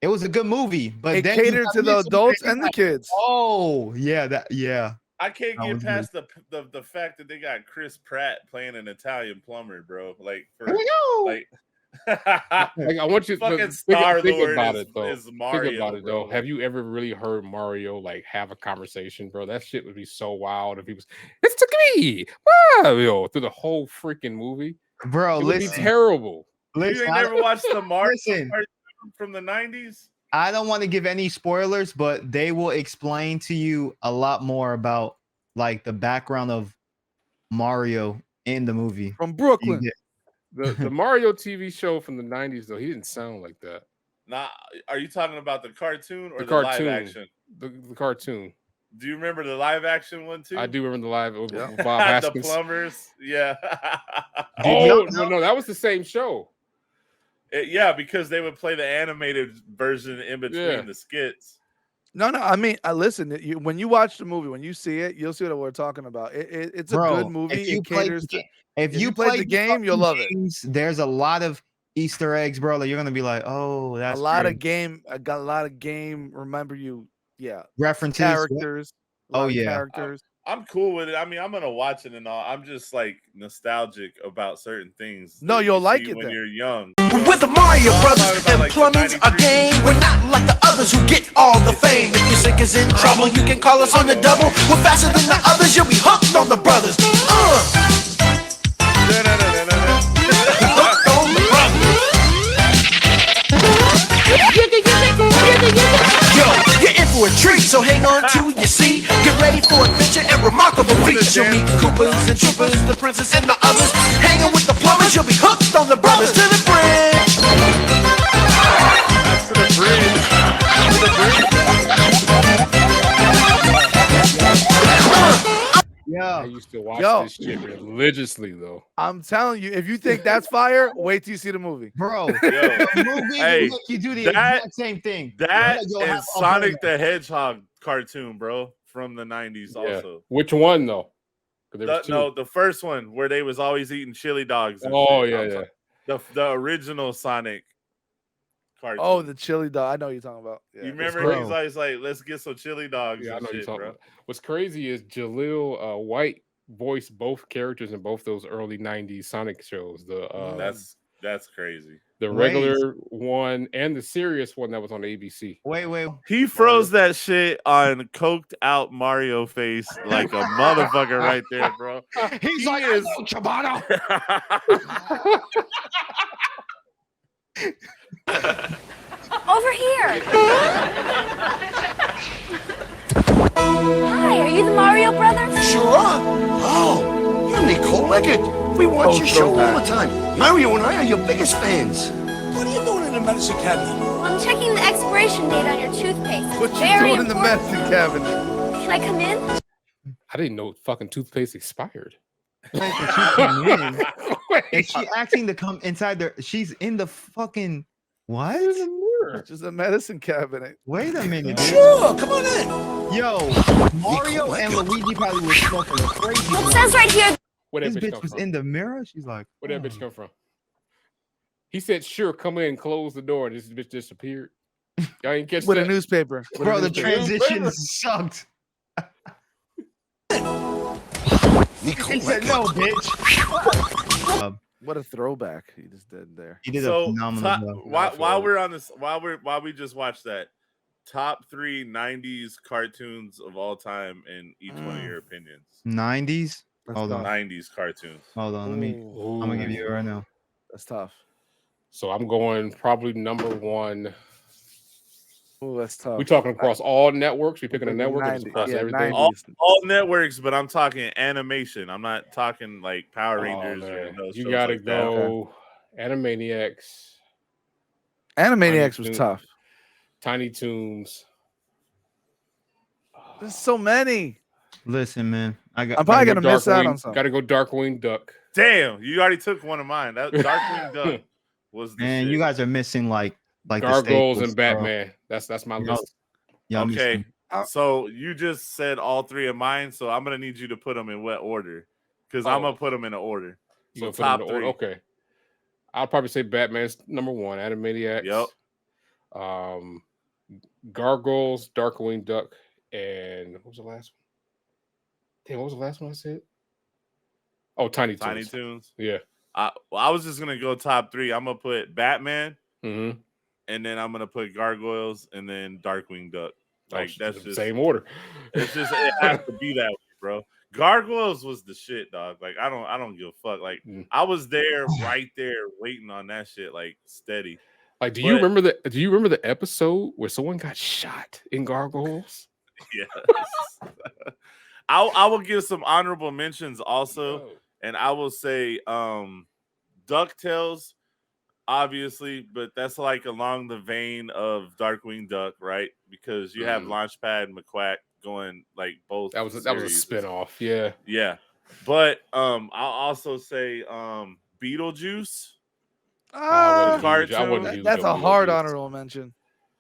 it was a good movie, but it catered to the adults and the kids. Oh yeah, I can't get past the fact that they got Chris Pratt playing an Italian plumber, bro. Like I want you to think about it though. Have you ever really heard Mario like have a conversation, bro? That shit would be so wild if he was. It's to me, Mario, through the whole freaking movie, bro. It would be terrible. You ain't never watched the Mario from the 90s? I don't want to give any spoilers, but they will explain to you a lot more about like the background of Mario in the movie from Brooklyn. The Mario TV show from the 90s, though, he didn't sound like that. Nah, are you talking about the cartoon or the live action? The cartoon. Do you remember the live action one too? I do remember the live with Bob Hoskins. The plumbers, yeah. No, that was the same show. Because they would play the animated version in between the skits. No. I mean, listen. When you watch the movie, when you see it, you'll see what we're talking about. It's a good movie. If you play the game, you'll love it. There's a lot of Easter eggs, bro. Like you're gonna be like, oh, that's a lot of game. I got a lot of game. Remember you, references, characters. Characters. I'm cool with it. I mean, I'm gonna watch it and all. I'm just like nostalgic about certain things. No, you'll like it when you're young. With the Mario Brothers and plumbing's a game. We're not like the others who get all the fame. If your sink is in trouble, you can call us on the double. We're faster than the others. You'll be hooked on the brothers. Yo, you're in for a treat, so hang on to your seat. Get ready for adventure and remarkable feats. You'll meet Koopas and Troopers, the princess and the others. Hanging with the plumbers, you'll be hooked on the brothers. To the bridge. To the bridge. To the bridge. I used to watch this shit religiously, though. I'm telling you, if you think that's fire, wait till you see the movie, bro. The movie, you do the exact same thing. That is Sonic the Hedgehog cartoon, bro, from the 90s. Also, which one though? The first one where they was always eating chili dogs. The original Sonic. Cartoon. Oh, the chili dog. I know what you're talking about. Yeah. You remember he's always like, let's get some chili dogs. Yeah, I know shit, you're talking bro. about. What's crazy is Jaleel White voiced both characters in both those early 90s Sonic shows. That's crazy. The regular one and the serious one that was on ABC. Wait. He froze that shit on coked out Mario face like a motherfucker right there, bro. He's like, Chibano. Over here. are you the Mario brothers? Sure are. Oh, you're Nicole Leggett. We watch your show all the time. Mario and I are your biggest fans. What are you doing in the medicine cabinet? I'm checking the expiration date on your toothpaste. What you doing in the medicine cabinet? Can I come in? I didn't know fucking toothpaste expired. And she asking to come inside there. She's in the fucking what? Which is a medicine cabinet. Wait a minute, dude. Sure, come on in. Yo, Mario and Luigi probably was smoking crazy. It says right here. Where This that bitch was from? in the mirror. She's like, Where that bitch come from? He said, "Sure, come in, close the door." And this bitch disappeared. Y'all ain't catch With that? a newspaper. bro, the transition sucked. He said, "No, bitch." What a throwback he just did there. He did a phenomenal job. While we're on this, while we just watched that, top 3 '90s cartoons of all time in each one of your opinions. 90s. Hold on. 90s cartoons. Hold on. I'm gonna give you it right now. That's tough. So I'm going probably number 1. Oh, that's tough. We talking across all networks? We picking a network or just across everything? All networks, but I'm talking animation. I'm not talking like Power Rangers or those. You gotta like go Animaniacs. Animaniacs was tough. Tiny Toons. There's so many. Listen, man. I'm probably gonna miss out on something. Gotta go Darkwing Duck. Damn, you already took one of mine. That Darkwing Duck was the Man, shit. you guys are missing like Gargoyles the and Batman. That's my list. Okay. So you just said all 3 of mine, so I'm gonna need you to put them in what order? Because I'm gonna put them in an order. So top 3. Okay. I'll probably say Batman's number 1, Animaniacs. Yep. Gargoyles, Darkwing Duck, and what was the last one? Damn, what was the last one I said? Oh, Tiny Toons. Tiny Toons. Yeah. I was just gonna go top 3. I'm gonna put Batman, and then I'm gonna put Gargoyles, and then Darkwing Duck. Like that's the just same order. It's just it has to be that way, bro. Gargoyles was the shit, dog. Like I don't give a fuck. Like I was there, right there, waiting on that shit, like steady. Like, do you remember the episode where someone got shot in Gargoyles? Yes. I will give some honorable mentions also, and I will say DuckTales, obviously, but that's like along the vein of Darkwing Duck, right? Because you have Launchpad and McQuack going like both. That was a spinoff, yeah. Yeah. But I'll also say Beetlejuice. That's a hard honorable mention.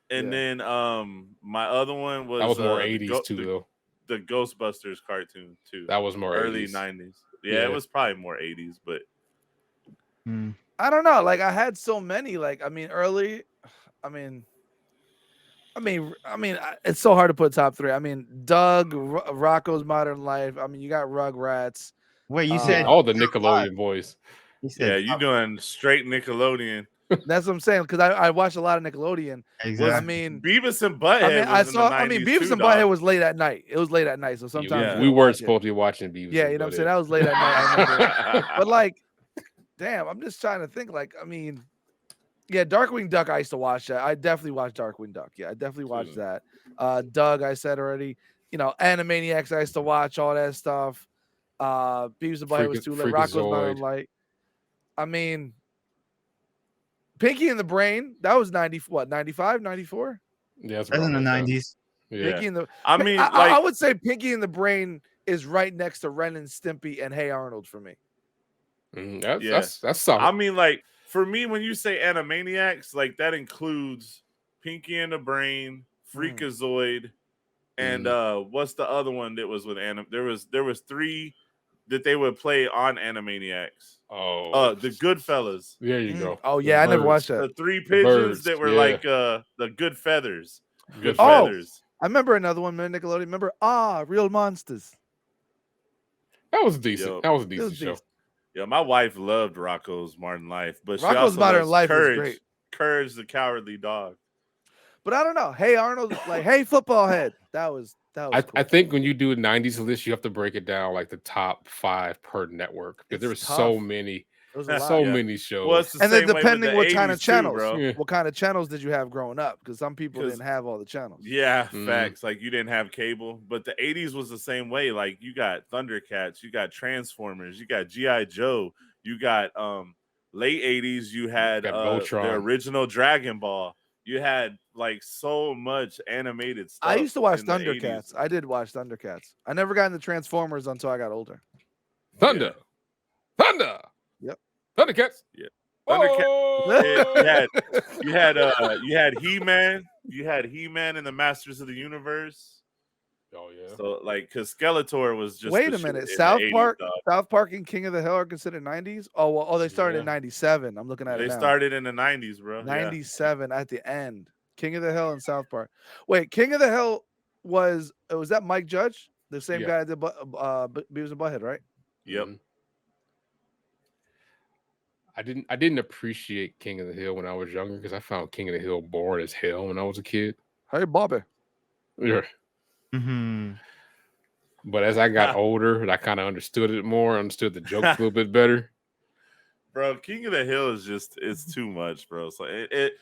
And then my other one was that was more 80s too, though. The Ghostbusters cartoon too. That was more early 80s. 90s. Yeah, it was probably more 80s, but I don't know. Like I had so many. Like I mean, early. I mean, it's so hard to put top 3. I mean, Doug, Rocko's Modern Life. I mean, you got Rugrats. Wait, you said all the Nickelodeon boys. Yeah, you going straight Nickelodeon. That's what I'm saying because I watched a lot of Nickelodeon. Exactly. I mean, Beavis and Butthead. Beavis and Butthead was late at night. It was late at night, so sometimes we weren't supposed to be watching Beavis. Yeah, you know what I'm saying. That was late at night. I remember. But like, damn, I'm just trying to think. Like, I mean, yeah, Darkwing Duck. I used to watch that. I definitely watched Darkwing Duck. Yeah, I definitely watched that. Doug, I said already. You know, Animaniacs. I used to watch all that stuff. Beavis and Butthead was too late. Rocko's Modern Life. I mean, Pinky and the Brain, that was 95, 94? Yeah, that's in the 90s. Yeah. Pinky and the I would say Pinky and the Brain is right next to Ren and Stimpy and Hey Arnold for me. That's something. I mean, like, for me, when you say Animaniacs, like that includes Pinky and the Brain, Freakazoid, and what's the other one that was with There was 3 that they would play on Animaniacs. The Goodfellas. There you go. Oh yeah, I never watched that. The 3 pigeons that were like the Good Feathers. Good Oh, Feathers. I remember another one, man. Nickelodeon. Remember? Real Monsters. That was decent. That was a decent show. Yeah, my wife loved Rocko's Modern Life, but she Rocko's also Modern loves Life was Courage. great. Courage the Cowardly Dog. But I don't know. Hey Arnold, like Hey Football Head. That was cool. I think when you do a 90s list, you have to break it down like the top 5 per network because there were so many. So many shows. Well, and then depending what kind of channels, bro. what kind of channels did you have growing up? Because some people didn't have all the channels. Yeah, facts. Like you didn't have cable, but the 80s was the same way. Like you got Thundercats, you got Transformers, you got G.I. Joe, you got late 80s, you had the original Dragon Ball. You had like so much animated stuff. I used to watch Thundercats. I did watch Thundercats. I never got into Transformers until I got older. Thunder. Yep. Thundercats. Yeah. Thundercats. You had He-Man. You had He-Man and the Masters of the Universe. Oh yeah. So like, because Skeletor was just. Wait a minute. South Park and King of the Hill are considered 90s. They started in 97. I'm looking at it now. They started in the 90s, bro. 97 at the end. King of the Hill and South Park. Wait, King of the Hill was that Mike Judge, the same guy that did Beavis and Butthead, right? Yep. I didn't appreciate King of the Hill when I was younger because I found King of the Hill boring as hell when I was a kid. Hey, Bobby. Yeah. But as I got older and I kind of understood it more, understood the jokes a little bit better. Bro, King of the Hill is it's too much, bro. So it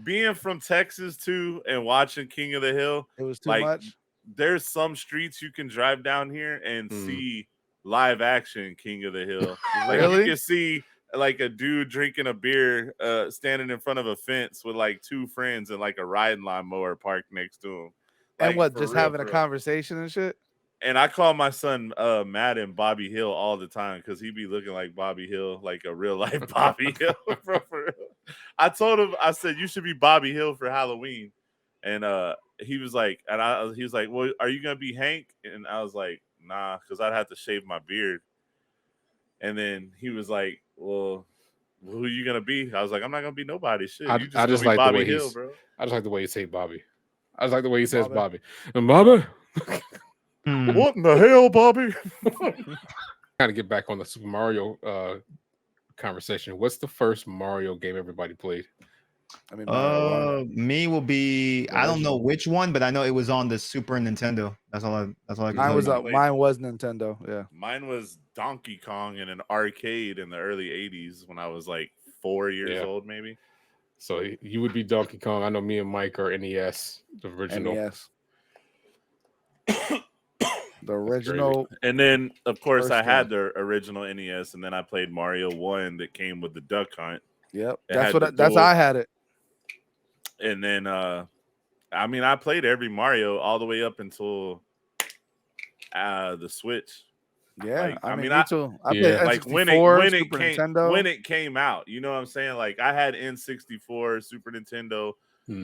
being from Texas too and watching King of the Hill, it was too much. There's some streets you can drive down here and see live action King of the Hill. Like you can see like a dude drinking a beer, standing in front of a fence with like two friends and like a riding lawnmower parked next to him. Like, and just having a conversation and shit. And I call my son Madden Bobby Hill all the time because he be looking like Bobby Hill, like a real life Bobby Hill. Bro, for real. I told him, I said, you should be Bobby Hill for Halloween. And he was like, he was like, well, are you gonna be Hank? And I was like, nah, because I'd have to shave my beard. And then he was like, well, who are you gonna be? I was like, I'm not gonna be nobody. Shit, I just like Bobby the way Hill, bro. I just like the way you say Bobby. I just like the way he says Bobby. And Bobby. What in the hell, Bobby? Kind of get back on the Super Mario conversation. What's the first Mario game everybody played? I mean, me will be. I don't know which one, but I know it was on the Super Nintendo. That's all I. Mine was Nintendo. Yeah. Mine was Donkey Kong in an arcade in the early '80s when I was like 4 years old, maybe. So you would be Donkey Kong. I know me and Mike are NES, the original. NES. The original. And then, of course, I had the original NES, and then I played Mario 1 that came with the Duck Hunt. Yep. That's how I had it. And then, I mean, I played every Mario all the way up until the Switch. Yeah, like, me too. I played like N64, when it came out, you know what I'm saying? Like I had N64, Super Nintendo,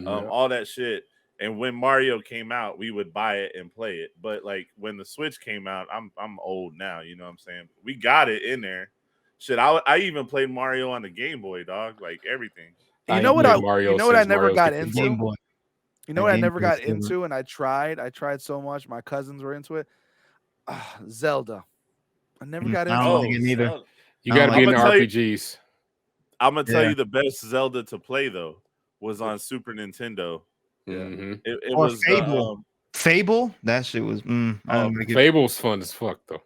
all that shit. And when Mario came out, we would buy it and play it. But like when the Switch came out, I'm old now, you know what I'm saying? We got it in there. Shit, I even played Mario on the Game Boy, dog. Like everything. You know what I never got into? You know what I never got into, and I tried so much. My cousins were into it. Zelda. I never got into it either. You got to be into RPGs. I'm gonna tell you the best Zelda to play though was on Super Nintendo. Yeah, it was Fable. Fable, that shit was. Fable's fun as fuck though.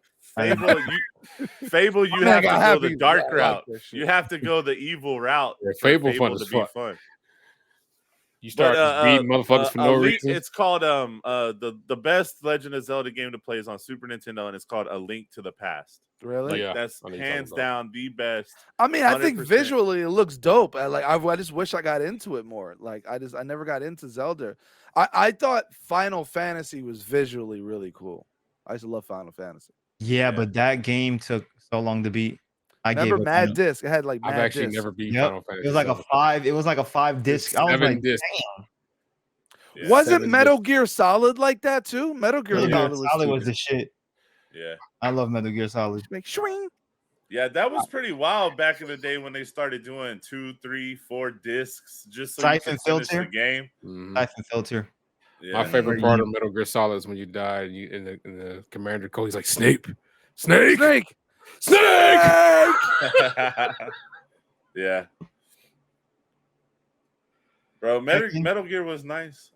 Fable, you have to go the dark route. You have to go the evil route. Yeah, Fable fun as fuck. You start beating motherfuckers for no reason. It's called the best Legend of Zelda game to play is on Super Nintendo, and it's called A Link to the Past. Really? Like, that's hands down the best. I mean, 100%. I think visually it looks dope. I just wish I got into it more. Like I never got into Zelda. I thought Final Fantasy was visually really cool. I used to love Final Fantasy. Yeah, but that game took so long to beat. Remember Mad Disc? It had like Mad I've actually Disc. never beat Final Fantasy. It was like a 5. It was like a 5 disc. I was like, damn. Yeah, wasn't Metal Gear Solid like that too? Metal Gear Solid was the shit. Yeah, I love Metal Gear Solid. Make swing. Yeah, that was pretty wild back in the day when they started doing 2, 3, 4 discs just so you could finish the game. Siphon filter. Yeah. My favorite part of Metal Gear Solid is when you die and in the commander code, he's like Snake. Yeah. Bro, Metal Gear was nice.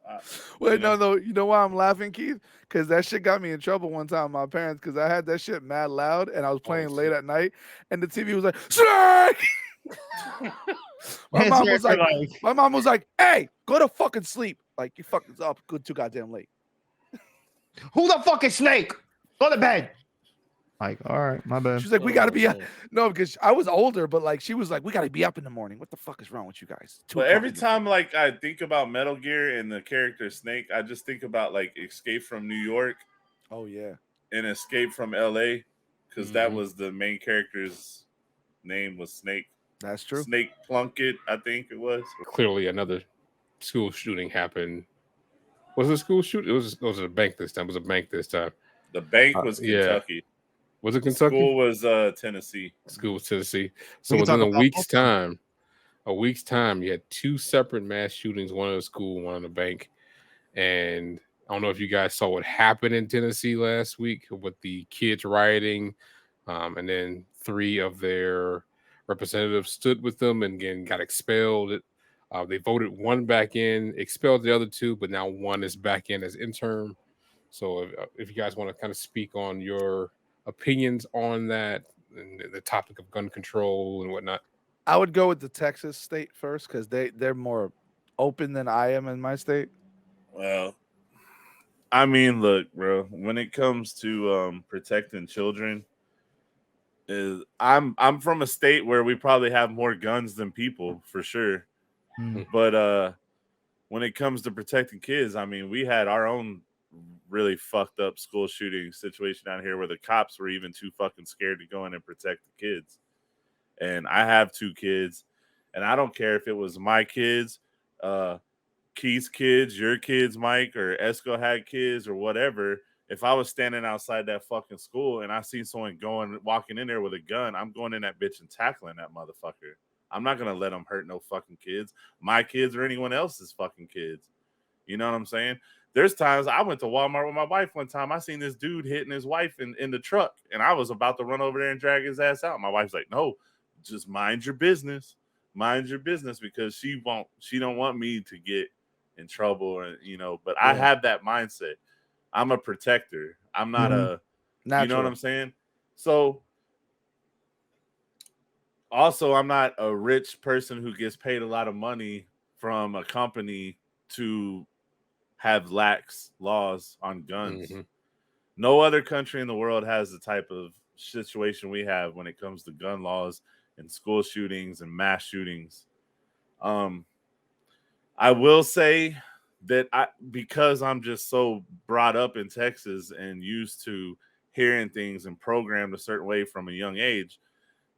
Wait, no. You know why I'm laughing, Keith? Because that shit got me in trouble one time. My parents, because I had that shit mad loud, and I was playing late at night, and the TV was like, Snake! my mom was like, hey, go to fucking sleep. Like, you fucking up too goddamn late. Who the fuck is Snake? Go to bed. Like, all right, my bad. She's like, we gotta be up. No, because I was older, but like she was like, we gotta be up in the morning. What the fuck is wrong with you guys? But every time like I think about Metal Gear and the character Snake, I just think about like Escape from New York. Oh yeah. And Escape from LA, because that was the main character's name was Snake. That's true. Snake Plunkett, I think it was. Clearly another school shooting happened. Was it a school shooting? It was a bank this time. It was a bank this time. The bank was Kentucky. Yeah. Was it Kentucky? School was Tennessee. School was Tennessee. So within a week's time, you had two separate mass shootings, one in a school, one in a bank. And I don't know if you guys saw what happened in Tennessee last week with the kids rioting. And then 3 of their representatives stood with them and again got expelled. They voted 1 back in, expelled the other 2, but now 1 is back in as interim. So if you guys want to kind of speak on your opinions on that and the topic of gun control and whatnot. I would go with the Texas state first because they're more open than I am in my state. Well, I mean, look, bro, when it comes to protecting children, I'm from a state where we probably have more guns than people for sure. But when it comes to protecting kids, I mean, we had our own really fucked up school shooting situation out here where the cops were even too fucking scared to go in and protect the kids. And I have 2 kids, and I don't care if it was my kids, Keith's kids, your kids, Mike, or Esco had kids or whatever. If I was standing outside that fucking school and I seen someone walking in there with a gun, I'm going in that bitch and tackling that motherfucker. I'm not going to let them hurt no fucking kids, my kids or anyone else's fucking kids. You know what I'm saying? There's times I went to Walmart with my wife one time. I seen this dude hitting his wife in the truck, and I was about to run over there and drag his ass out. My wife's like, no, just mind your business. Mind your business, because she don't want me to get in trouble, or, you know, but I have that mindset. I'm a protector. I'm not a, natural. You know what I'm saying? So also, I'm not a rich person who gets paid a lot of money from a company to have lax laws on guns. No other country in the world has the type of situation we have when it comes to gun laws and school shootings and mass shootings. I will say that because I'm just so brought up in Texas and used to hearing things and programmed a certain way from a young age,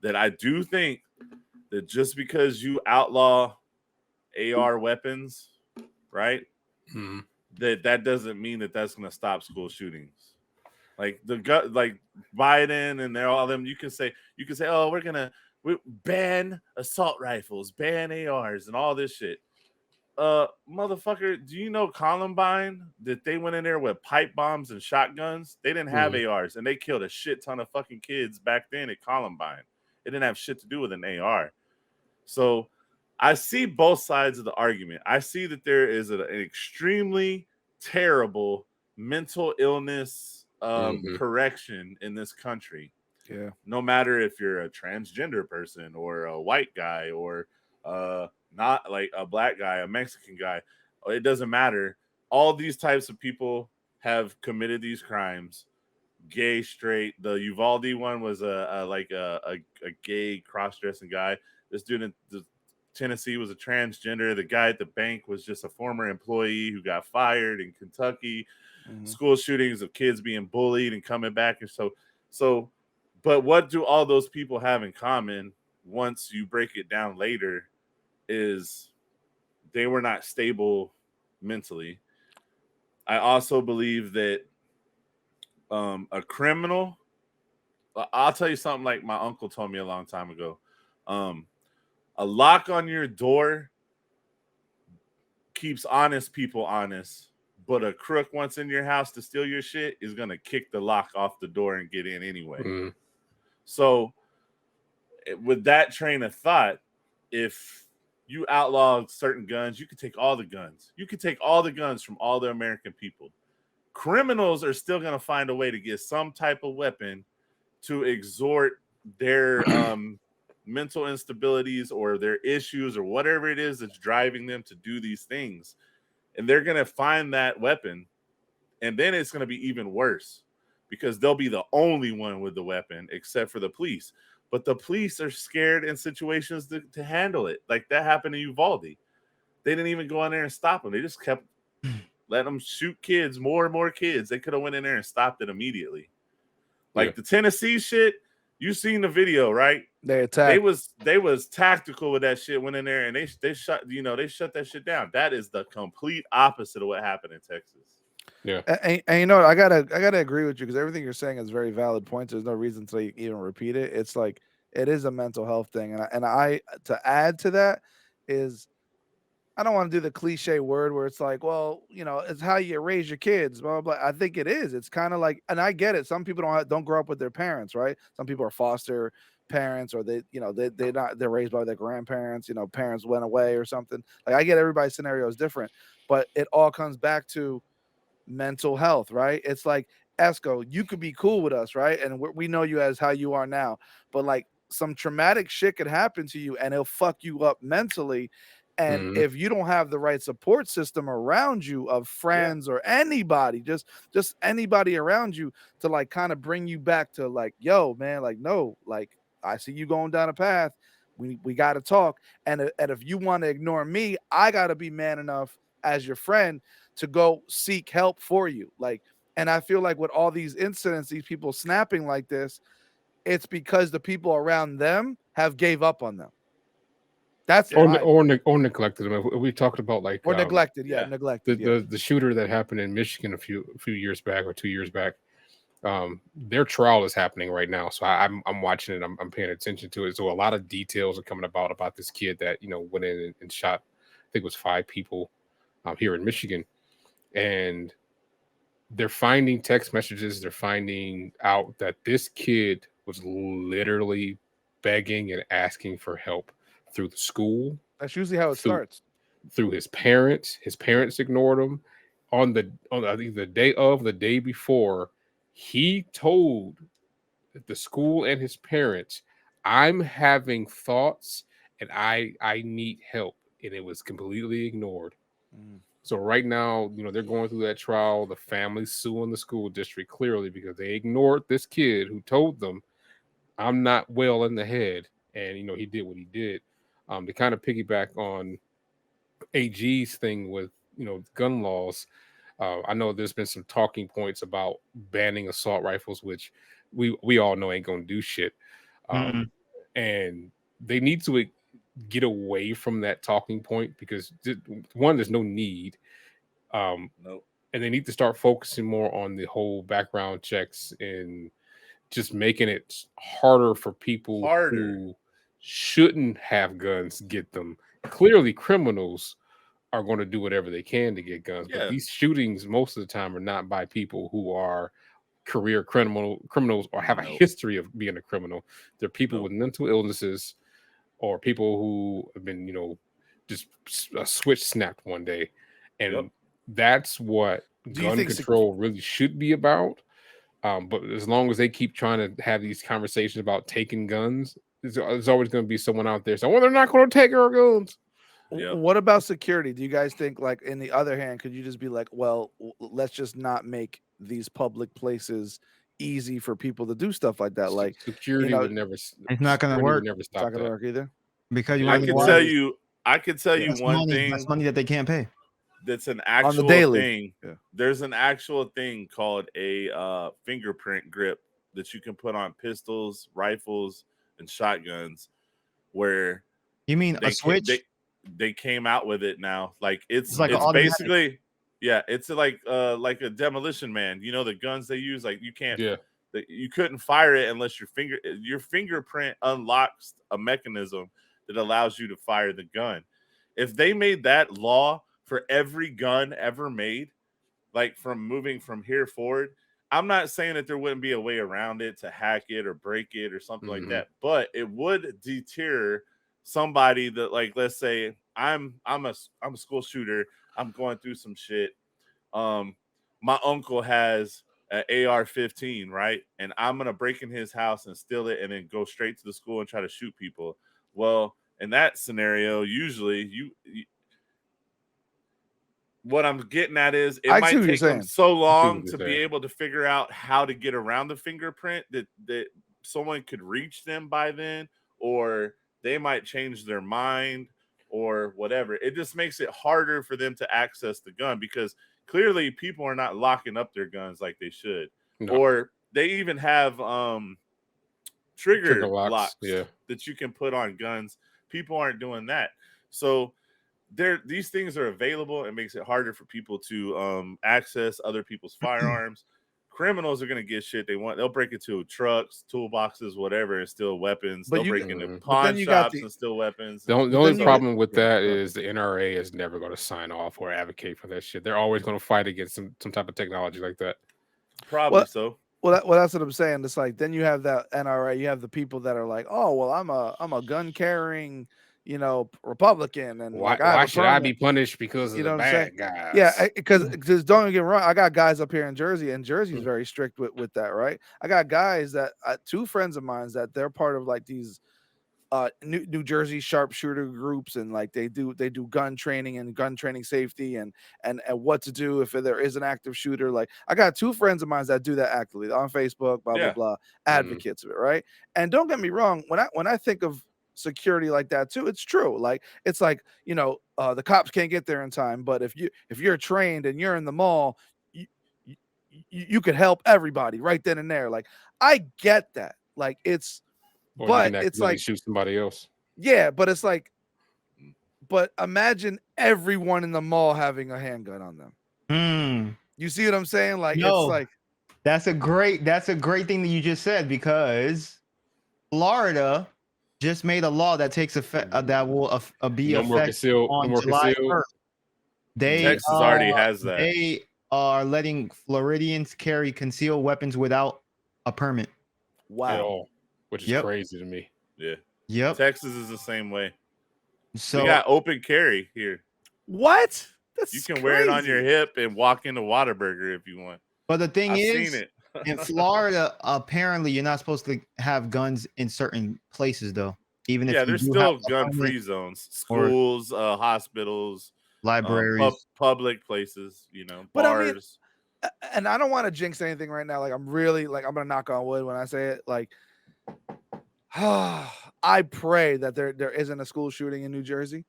that I do think that just because you outlaw AR weapons, right? That doesn't mean that that's going to stop school shootings. Like like Biden and all them, you can say, oh, we ban assault rifles, ban ARs, and all this shit. Motherfucker, do you know Columbine, that they went in there with pipe bombs and shotguns? They didn't have ARs, and they killed a shit ton of fucking kids back then at Columbine. It didn't have shit to do with an AR. So I see both sides of the argument. I see that there is an extremely terrible mental illness correction in this country. Yeah. No matter if you're a transgender person or a white guy or not like a black guy, a Mexican guy, it doesn't matter. All these types of people have committed these crimes. Gay, straight. The Uvalde one was a gay cross-dressing guy. This dude in Tennessee was a transgender. The guy at the bank was just a former employee who got fired in Kentucky. School shootings of kids being bullied and coming back. And so, but what do all those people have in common once you break it down later is they were not stable mentally. I also believe that a criminal, I'll tell you something like my uncle told me a long time ago. A lock on your door keeps honest people honest, but a crook once in your house to steal your shit is going to kick the lock off the door and get in anyway. So with that train of thought, if you outlaw certain guns, you can take all the guns. You can take all the guns from all the American people. Criminals are still going to find a way to get some type of weapon to exhort their mental instabilities or their issues or whatever it is that's driving them to do these things. And they're going to find that weapon. And then it's going to be even worse because they'll be the only one with the weapon except for the police. But the police are scared in situations to handle it. Like that happened to Uvalde. They didn't even go in there and stop them. They just kept letting them shoot kids, more and more kids. They could have went in there and stopped it immediately. Like the Tennessee shit, you seen the video, right? They attacked. They was tactical with that shit. Went in there and they shut that shit down. That is the complete opposite of what happened in Texas. Yeah, and you know what? I gotta agree with you because everything you're saying is very valid points. There's no reason to even repeat it. It's like it is a mental health thing, and I to add to that is I don't want to do the cliche word where it's like, well, you know, it's how you raise your kids, blah blah blah. I think it is. It's kind of like, and I get it. Some people don't grow up with their parents, right? Some people are foster parents, or they're raised by their grandparents. You know, parents went away or something. Like I get everybody's scenario is different, but it all comes back to mental health, right? It's like, Esco, you could be cool with us, right? And we know you as how you are now, but like some traumatic shit could happen to you and it'll fuck you up mentally. And if you don't have the right support system around you of friends or anybody, just anybody around you to like kind of bring you back to like, yo, man, like, no, like I see you going down a path. We got to talk. And if you want to ignore me, I got to be man enough as your friend to go seek help for you. Like, and I feel like with all these incidents, these people snapping like this, it's because the people around them have gave up on them. That's or neglected them. We talked about like neglected. The shooter that happened in Michigan a few years back or 2 years back. Their trial is happening right now, so I'm watching it. I'm paying attention to it. So a lot of details are coming about this kid that went in and shot. I think it was 5 people here in Michigan, and they're finding text messages. They're finding out that this kid was literally begging and asking for help through the school. That's usually how it starts. Through his parents. His parents ignored him. On I think the day before, he told the school and his parents, "I'm having thoughts and I need help," and it was completely ignored. So right now, they're going through that trial. The family's suing the school district clearly because they ignored this kid who told them, "I'm not well in the head," and he did what he did. To kind of piggyback on AG's thing with gun laws, I know there's been some talking points about banning assault rifles, which we all know ain't gonna do shit. And they need to get away from that talking point because one, there's no need. And they need to start focusing more on the whole background checks and just making it harder for people who shouldn't have guns get them. Clearly, criminals are going to do whatever they can to get guns, but these shootings most of the time are not by people who are career criminals or have a history of being a criminal. They're people with mental illnesses or people who have been, just a switch snapped one day, and that's what gun control really should be about. But as long as they keep trying to have these conversations about taking guns, there's always going to be someone out there saying, "Well, they're not going to take our guns." What about security? Do you guys think, like, in the other hand, could you just be like, well, let's just not make these public places easy for people to do stuff like that? Like security would never. It's not going to work. Never stop. It's not going to work either. Because I can tell you one thing. That's money that they can't pay. That's an actual thing. There's an actual thing called a fingerprint grip that you can put on pistols, rifles, and shotguns. Where you mean a switch? They came out with it now. Like it's basically it's like a Demolition Man. The guns they use, like you can't you couldn't fire it unless your fingerprint unlocks a mechanism that allows you to fire the gun. If they made that law for every gun ever made, like from moving from here forward, I'm not saying that there wouldn't be a way around it to hack it or break it or something like that, but it would deter somebody that, like, let's say I'm a school shooter. I'm going through some shit. My uncle has an AR-15, right? And I'm gonna break in his house and steal it, and then go straight to the school and try to shoot people. Well, in that scenario, usually you what I'm getting at is it might take them so long to be able to figure out how to get around the fingerprint that someone could reach them by then, or they might change their mind or whatever. It just makes it harder for them to access the gun because clearly people are not locking up their guns like they should. No. Or they even have trigger locks that you can put on guns. People aren't doing that. So these things are available. It makes it harder for people to access other people's firearms. Criminals are going to get shit they want. They'll break into trucks, toolboxes, whatever, and steal weapons. They'll break into pawn shops and steal weapons. The only problem with that is the NRA is never going to sign off or advocate for that shit. They're always going to fight against some type of technology like that. Probably so. Well, that's what I'm saying. It's like then you have that NRA. You have the people that are like, oh, well, I'm a gun carrying, Republican, and why should I be punished because of the bad guys? Yeah, because don't get me wrong, I got guys up here in Jersey, and Jersey's very strict with that, right? I got guys that two friends of mine that they're part of like these New Jersey sharpshooter groups, and like they do gun training and gun training safety and what to do if there is an active shooter. Like I got two friends of mine that do that actively on Facebook, blah blah, advocates of it, right? And don't get me wrong, when I think of security like that too, it's true. Like it's like the cops can't get there in time, but if you're trained and you're in the mall, you could help everybody right then and there. Like I get that. Like it's like shoot somebody else. Yeah, but it's like, but imagine everyone in the mall having a handgun on them. You see what I'm saying? Like it's like that's a great thing that you just said, because Florida just made a law that takes effect that will be effective on July 1st. Texas already has that. They are letting Floridians carry concealed weapons without a permit. Wow. Which is crazy to me. Yeah. Yep. Texas is the same way. So we got open carry here. What? You can wear it on your hip and walk into Whataburger if you want. But the thing is, seen it. in Florida, apparently you're not supposed to have guns in certain places, though. Even if there's still gun-free zones, schools, hospitals, libraries, public places, but bars. I mean, and I don't want to jinx anything right now. Like I'm gonna knock on wood when I say it. Like, I pray that there isn't a school shooting in New Jersey.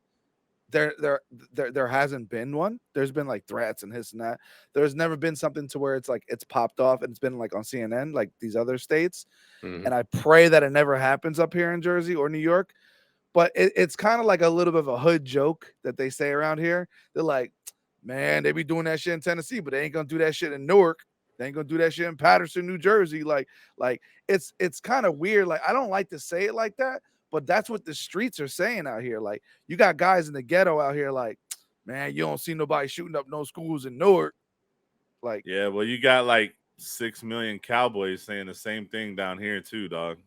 There hasn't been one. There's been like threats and this and that. There's never been something to where it's like it's popped off and it's been like on CNN, like these other states. And I pray that it never happens up here in Jersey or New York. But it's kind of like a little bit of a hood joke that they say around here. They're like, man, they be doing that shit in Tennessee, but they ain't gonna do that shit in Newark. They ain't gonna do that shit in Patterson, New Jersey. Like it's kind of weird. Like I don't like to say it like that, but that's what the streets are saying out here. Like you got guys in the ghetto out here like, man, you don't see nobody shooting up no schools in Newark. Like, yeah, well, you got like 6 million cowboys saying the same thing down here too, dog.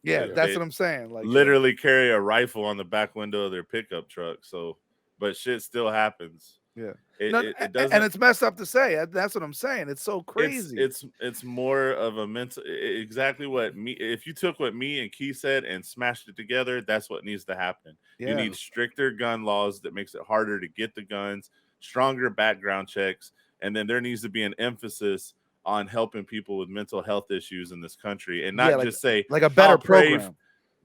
Yeah, that's what I'm saying. Like literally carry a rifle on the back window of their pickup truck. So, but shit still happens. Yeah, it doesn't, and it's messed up to say. That's what I'm saying. It's so crazy. It's more of a mental. Exactly what me. If you took what me and Keith said and smashed it together, that's what needs to happen. Yeah. You need stricter gun laws that makes it harder to get the guns, stronger background checks, and then there needs to be an emphasis on helping people with mental health issues in this country, and not just say like a better program.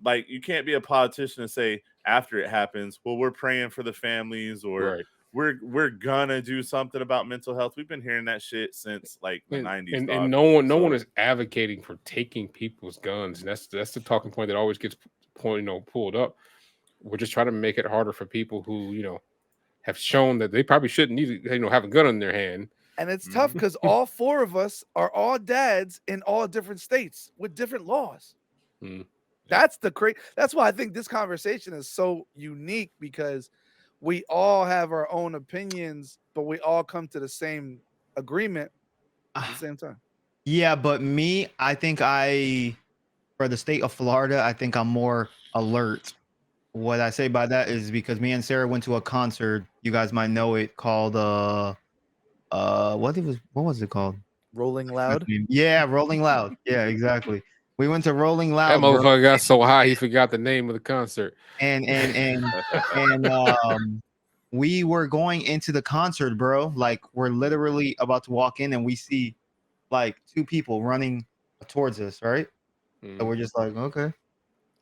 Like you can't be a politician and say after it happens, well, we're praying for the families, or we're gonna do something about mental health. We've been hearing that shit since like the 90s. And no one is advocating for taking people's guns. And that's the talking point that always gets pulled up. We're just trying to make it harder for people who have shown that they probably shouldn't need to have a gun in their hand. And it's tough because all four of us are all dads in all different states with different laws. That's that's why I think this conversation is so unique, because we all have our own opinions, but we all come to the same agreement at the same time. Yeah, but I think for the state of Florida, I think I'm more alert what I say by that is because me and Sarah went to a concert. You guys might know it, called what was it called? Rolling Loud. Yeah, Rolling Loud. Yeah, exactly. We went to Rolling Loud. That motherfucker got so high he forgot the name of the concert. And we were going into the concert, bro. Like, we're literally about to walk in and we see like two people running towards us, right? So we're just like, okay.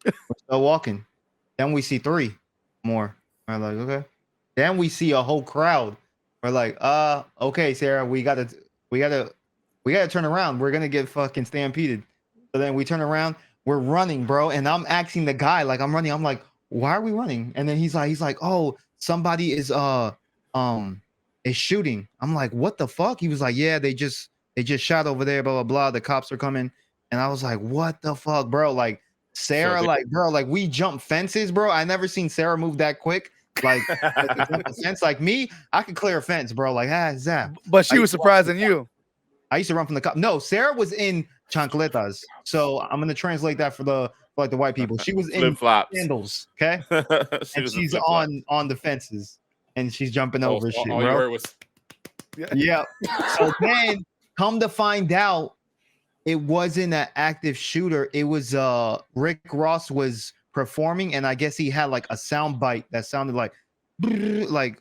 We're still walking. Then we see three more. We're like, okay. Then we see a whole crowd. We're like, okay, Sarah, we gotta turn around. We're gonna get fucking stampeded. So then we turn around, we're running, bro. And I'm asking the guy, like, I'm running. I'm like, why are we running? And then he's like, oh, somebody is shooting. I'm like, what the fuck? He was like, yeah, they just shot over there, blah blah blah. The cops are coming. And I was like, what the fuck, bro? Like, Sarah, we jump fences, bro. I never seen Sarah move that quick. Like, fence, like me, I could clear a fence, bro. Like, Zap. But she was surprising you. I used to run from the cop. No, Sarah was in chancletas. So I'm gonna translate that for the white people. She was in flip-flops. sandals, okay? And she's on the fences and she's jumping over shit, all bro. you heard was Yeah. So then, come to find out, it wasn't an active shooter. It was Rick Ross was performing, and I guess he had like a sound bite that sounded like a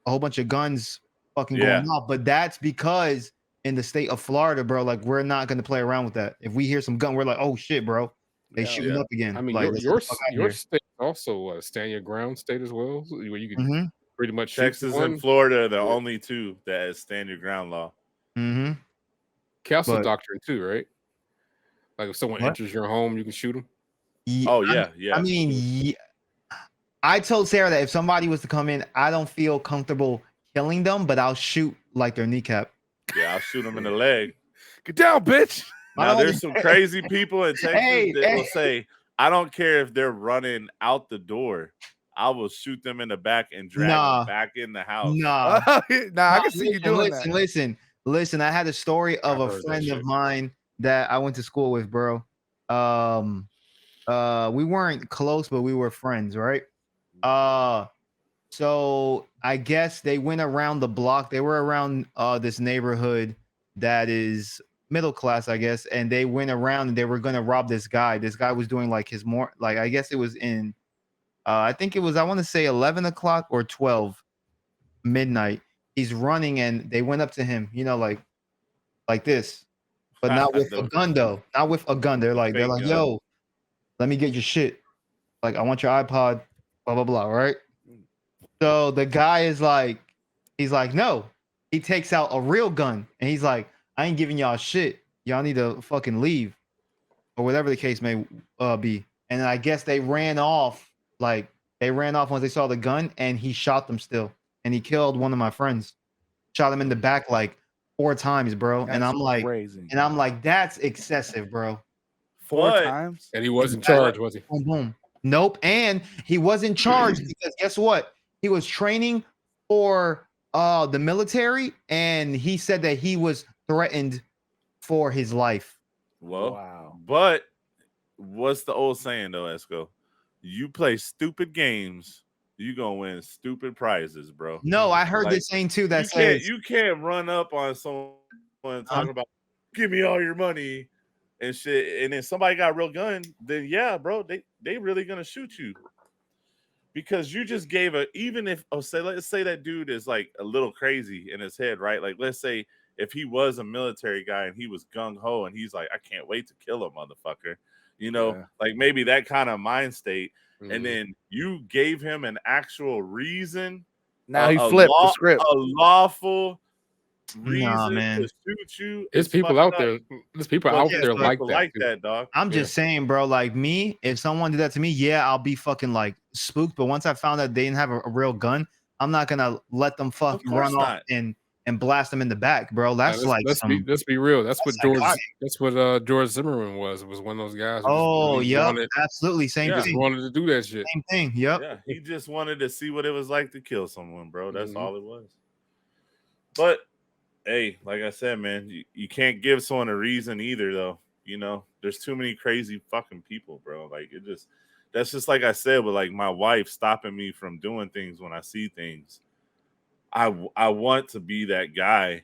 whole bunch of guns fucking going off. But that's because in the state of Florida, bro, like, we're not gonna play around with that. If we hear some gun, we're like, oh shit, bro, they shooting up again. I mean, like, your state also a stand your ground state as well, where you can pretty much Texas and Florida are the only two that is stand your ground law. Castle doctrine too, right? Like, if someone enters your home, you can shoot them. I mean, I told Sarah that if somebody was to come in, I don't feel comfortable killing them, but I'll shoot like their kneecap. Yeah, I'll shoot them in the leg. Get down, bitch. Now, there's some crazy people in Texas that will say, I don't care if they're running out the door. I will shoot them in the back and drag them back in the house. I can see you doing that. Listen, I had a story of a friend of mine that I went to school with, bro. We weren't close, but we were friends, right? So I guess they went around the block. They were around this neighborhood that is middle class, I guess, and they went around and they were gonna rob this guy. This guy was doing like I guess it was in I think it was, I want to say 11 o'clock or 12 midnight. He's running and they went up to him, like this, but not with a gun though. Not with a gun. They're like, yo, let me get your shit. Like, I want your iPod, blah, blah, blah. Right. So the guy is like, he's like, no. He takes out a real gun and he's like, I ain't giving y'all shit. Y'all need to fucking leave, or whatever the case may be. And I guess they ran off. Like, they ran off once they saw the gun, and he shot them still. And he killed one of my friends. Shot him in the back like 4 times, bro. That's and I'm like, crazy. And I'm like, that's excessive, bro. 4 times? And he wasn't charged, was he? Boom, boom. Nope. And he wasn't charged because guess what? He was training for the military, and he said that he was threatened for his life. Well, wow. But what's the old saying though, Esco? You play stupid games, you gonna win stupid prizes, bro. No, I heard this saying too. That you can't run up on someone talking about give me all your money and shit, and then somebody got a real gun. Then yeah, bro, they really gonna shoot you because you just gave let's say that dude is like a little crazy in his head, right? Like, let's say if he was a military guy and he was gung ho and he's like, I can't wait to kill a motherfucker. Like maybe that kind of mind state. And then you gave him an actual reason. Now he flipped the script. A lawful reason to shoot you. There's people out there. There's people out there like that, dog. I'm just saying, bro. Like me, if someone did that to me, yeah, I'll be fucking like spooked. But once I found out they didn't have a real gun, I'm not gonna let them fucking run off and blast them in the back, bro. That's let's be real. That's what George Zimmerman was one of those guys. Oh yeah, absolutely. Same thing. He just wanted to do that shit. Same thing. Yep. Yeah, he just wanted to see what it was like to kill someone, bro. That's all it was. But hey, like I said, man, you can't give someone a reason either, though. There's too many crazy fucking people, bro. Like that's just like I said, with like my wife stopping me from doing things when I see things. I want to be that guy,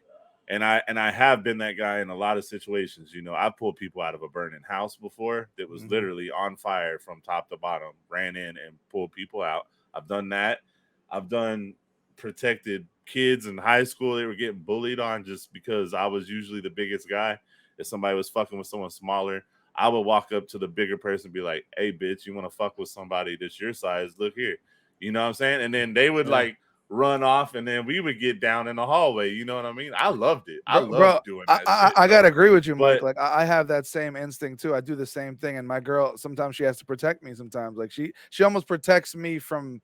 and I have been that guy in a lot of situations. You know, I pulled people out of a burning house before that was literally on fire from top to bottom, ran in and pulled people out. I've done that. I've done protected kids in high school. They were getting bullied on just because I was usually the biggest guy. If somebody was fucking with someone smaller, I would walk up to the bigger person and be like, hey, bitch, you want to fuck with somebody that's your size? Look here. You know what I'm saying? And then they would like run off, and then we would get down in the hallway. You know what I mean? I loved it. I loved doing that. I gotta agree with you, Mike. Like I have that same instinct too. I do the same thing, and my girl sometimes she has to protect me. Sometimes, like she almost protects me from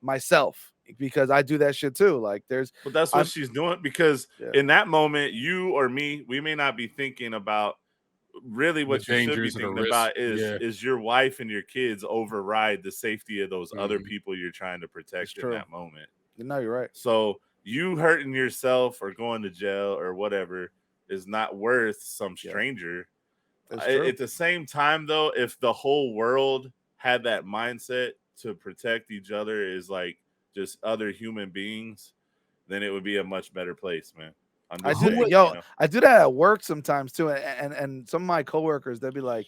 myself because I do that shit too. Like but that's what she's doing, because in that moment, you or me, we may not be thinking about really what you should be thinking about is your wife and your kids override the safety of those other people you're trying to protect in that moment. No, you're right. So you hurting yourself or going to jail or whatever is not worth some stranger. At the same time, though, if the whole world had that mindset to protect each other as like just other human beings, then it would be a much better place, man. I do that at work sometimes too, and some of my coworkers they'll be like,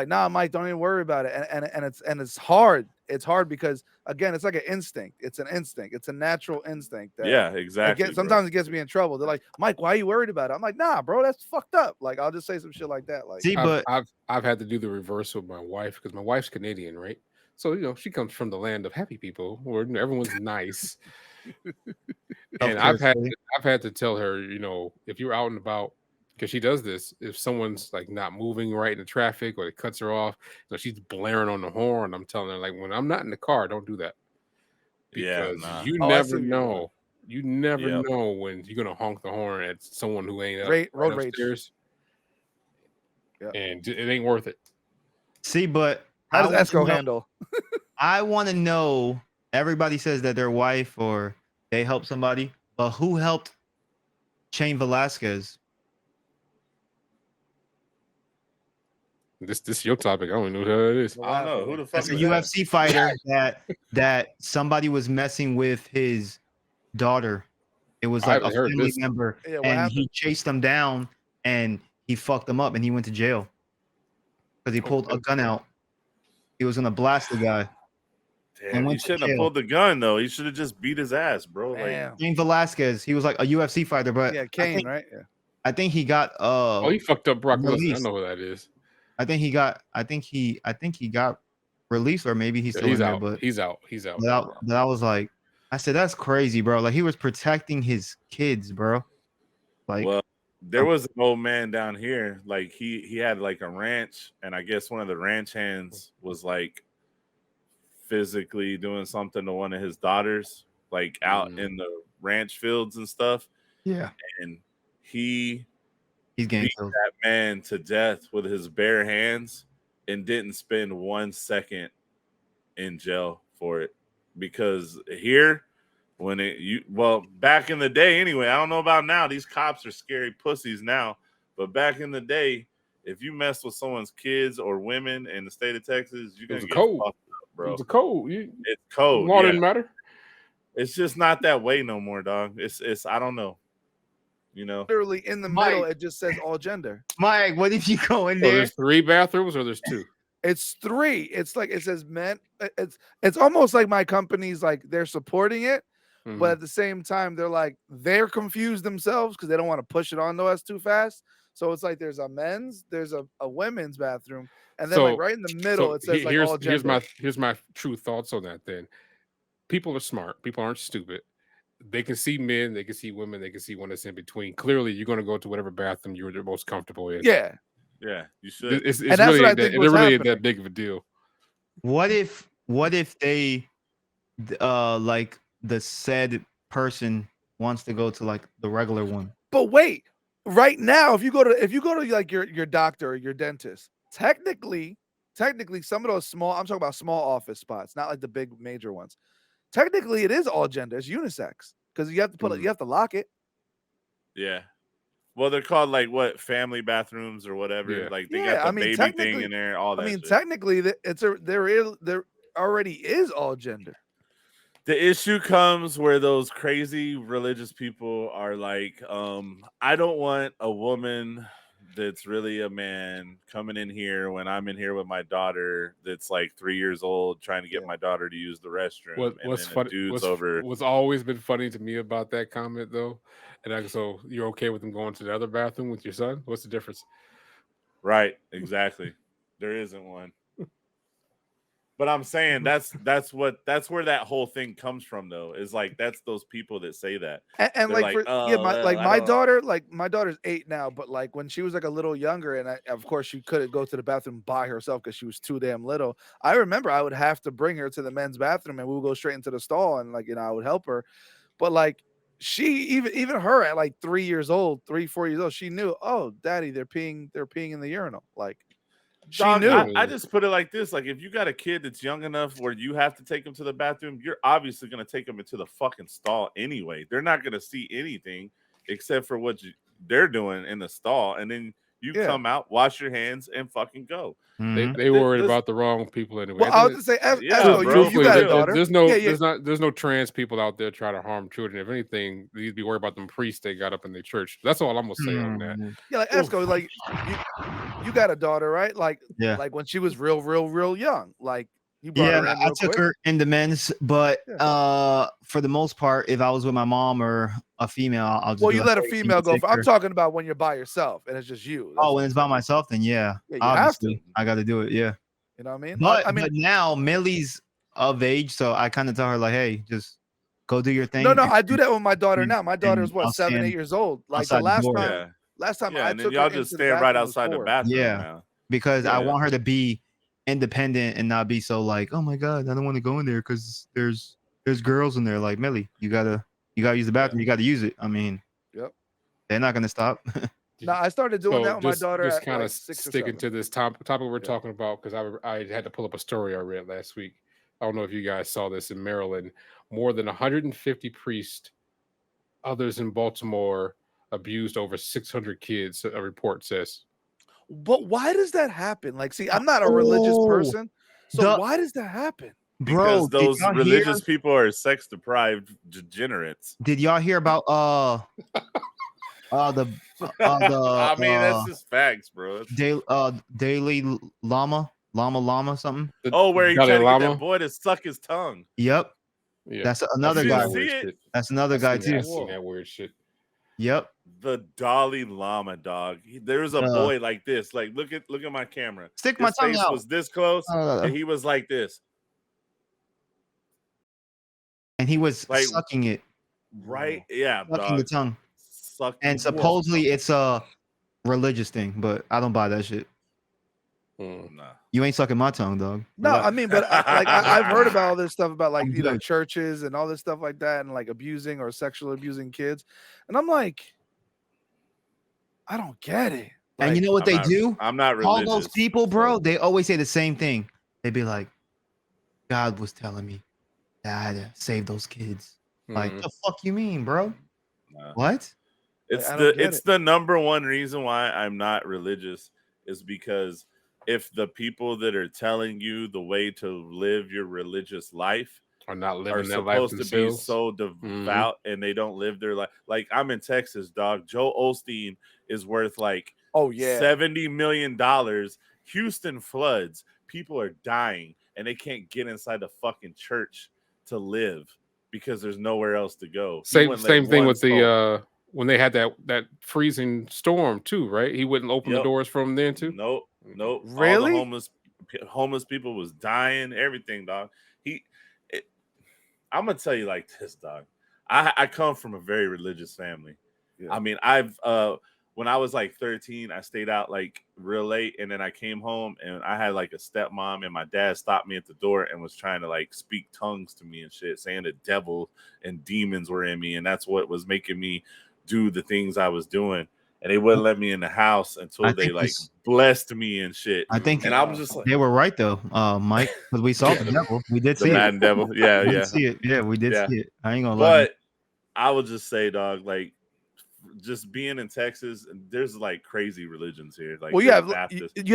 nah, Mike, don't even worry about it. And it's hard. It's hard because again, it's like an instinct. It's an instinct. It's a natural instinct. Exactly. Sometimes it gets me in trouble. They're like, Mike, why are you worried about it? I'm like, nah, bro, that's fucked up. Like I'll just say some shit like that. Like, I've had to do the reverse with my wife because my wife's Canadian, right? So you know she comes from the land of happy people where everyone's nice. And I've had to tell her, you know, if you're out and about, because she does this, if someone's like not moving right in the traffic or it cuts her off, you know, she's blaring on the horn. I'm telling her, like, when I'm not in the car, don't do that. Because you never know. You never know when you're gonna honk the horn at someone who ain't road rage. And it ain't worth it. See, but how does Esco handle? I want to know. Everybody says that their wife or they help somebody, but who helped Cain Velasquez? This is your topic. I don't know who it is. I don't know who the fuck. It's a UFC fighter that somebody was messing with his daughter. It was like a family member, and he chased them down and he fucked them up, and he went to jail because he pulled a gun out. He was gonna blast the guy. Damn, he shouldn't have pulled the gun though. He should have just beat his ass, bro. Like Cain Velasquez, he was like a UFC fighter, but Cain, right? Yeah. I think he got he fucked up Brock Lesnar. I know who that is. I think he got released, or maybe he's still in there, but he's out. But I was like, I said that's crazy, bro. Like he was protecting his kids, bro. Like, well, there was an old man down here. Like he had like a ranch, and I guess one of the ranch hands was like physically doing something to one of his daughters, like out in the ranch fields and stuff. Yeah, and he's getting beat that man to death with his bare hands and didn't spend 1 second in jail for it. Because here, back in the day anyway, I don't know about now, these cops are scary pussies now, but back in the day, if you mess with someone's kids or women in the state of Texas, you're gonna get fucked up, bro. It's cold. It's cold. Law didn't matter. It's just not that way no more, dog. It's I don't know. You know, literally in the middle, it just says all gender. Mike, what if you go in there? There's 3 bathrooms or there's 2? It's 3. It's like it says men. It's almost like my company's like they're supporting it, but at the same time they're confused themselves because they don't want to push it onto us too fast. So it's like there's a men's, there's a women's bathroom, and then like right in the middle it says like all gender. Here's my true thoughts on that. Then people are smart. People aren't stupid. They can see men, they can see women, they can see one that's in between. Clearly, you're going to go to whatever bathroom you're the most comfortable in. Yeah, you should. It's really that big of a deal. What if they, like the said person wants to go to like the regular one? But wait, right now, if you go to like your doctor or your dentist, technically, some of those small, I'm talking about small office spots, not like the big major ones. Technically, it is all gender. It's unisex because you have to put it. You have to lock it. Yeah. Well, they're called like what, family bathrooms or whatever. Yeah. Like they got the baby thing in there, all that. Shit. Technically, there already is all gender. The issue comes where those crazy religious people are like, I don't want a woman that's really a man coming in here when I'm in here with my daughter that's like 3 years old trying to get my daughter to use the restroom. What's funny? What's always been funny to me about that comment though, and so you're okay with them going to the other bathroom with your son? What's the difference? Right, exactly. There isn't one. But I'm saying that's where that whole thing comes from, though. Is like that's those people that say that, and like my daughter's 8 now, but like when she was like a little younger, and of course she couldn't go to the bathroom by herself because she was too damn little. I remember I would have to bring her to the men's bathroom, and we would go straight into the stall, and like I would help her, but like she even her at like 3 years old, 3-4 years old, she knew, oh, daddy, they're peeing in the urinal, like. Dog, I just put it like this: like, if you got a kid that's young enough where you have to take them to the bathroom, you're obviously going to take them into the fucking stall anyway. They're not going to see anything except for what they're doing in the stall, and then you come out, wash your hands, and fucking go. They worried about the wrong people anyway. Well, I was to say, you got a daughter. There's no trans people out there trying to harm children. If anything, you'd be worried about them priests they got up in their church. That's all I'm gonna say on that. Yeah, like Esco, like you got a daughter, right? Like, like when she was real young, like you brought her in I took her in the men's, but for the most part, if I was with my mom or a female, I'll just. Well, you let a female go. I'm talking about when you're by yourself and it's just you. Oh, when it's by myself, then obviously I got to do it. Yeah, you know what I mean. But now Millie's of age, so I kind of tell her like, hey, just go do your thing. No, I do that with my daughter now. My daughter's 7, 8 years old. Like the last time I took her, y'all just stand right outside the bathroom. Yeah, because I want her to be independent and not be so like, oh my god, I don't want to go in there because there's girls in there. Like, Millie, you gotta use the bathroom. You gotta use it. I mean, they're not gonna stop. No, I started doing that with my daughter. Just kind of sticking to this topic we're talking about, because I had to pull up a story I read last week. I don't know if you guys saw this. In Maryland, more than 150 priests, others in Baltimore, abused over 600 kids. A report says. But why does that happen? Like, see, I'm not a religious person, so why does that happen? Because those religious people are sex deprived degenerates. Did y'all hear about I mean, that's just facts, bro. Daily Lama something. Where he tried to get that boy to suck his tongue. Yep. Yeah. That's another guy. That's another guy too. I've seen that weird shit. Yep. The Dalai Lama, dog. There's a boy like this. Like, look at my camera. Stick my tongue out. Was this close, and he was like this, and he was like, sucking it. Right? Yeah, sucking the tongue. And supposedly it's a religious thing, but I don't buy that shit. Nah. You ain't sucking my tongue, dog. No, I mean, but I've heard about all this stuff about like churches and all this stuff like that, and like abusing or sexually abusing kids, and I'm like, I don't get it. Like, and you know what they do? I'm not religious. All those people, bro, they always say the same thing. They'd be like, God was telling me that I had to save those kids. Like, the fuck you mean, bro? Nah. What? It's the number one reason why I'm not religious is because if the people that are telling you the way to live your religious life are not living their life themselves, to be so devout and they don't live their life. Like, I'm in Texas, dog. Joel Osteen is worth like $70 million. Houston floods. People are dying and they can't get inside the fucking church to live because there's nowhere else to go. Same thing with the when they had that freezing storm too, right? He wouldn't open the doors from then too. Nope. Really? All the homeless people was dying. Everything, dog. I'm gonna tell you like this, dog. I come from a very religious family. Yeah. I mean, I've when I was like 13, I stayed out like real late, and then I came home and I had like a stepmom, and my dad stopped me at the door and was trying to like speak tongues to me and shit, saying the devil and demons were in me, and that's what was making me do the things I was doing. And they wouldn't let me in the house until they like blessed me and shit. I think, and I was just like, they were right though, Mike, because we saw the devil. We did see the Madden devil. Yeah, we did see it. Yeah, we did see it. I ain't gonna lie. But I would just say, dog, like just being in Texas, there's like crazy religions here. Like, well, you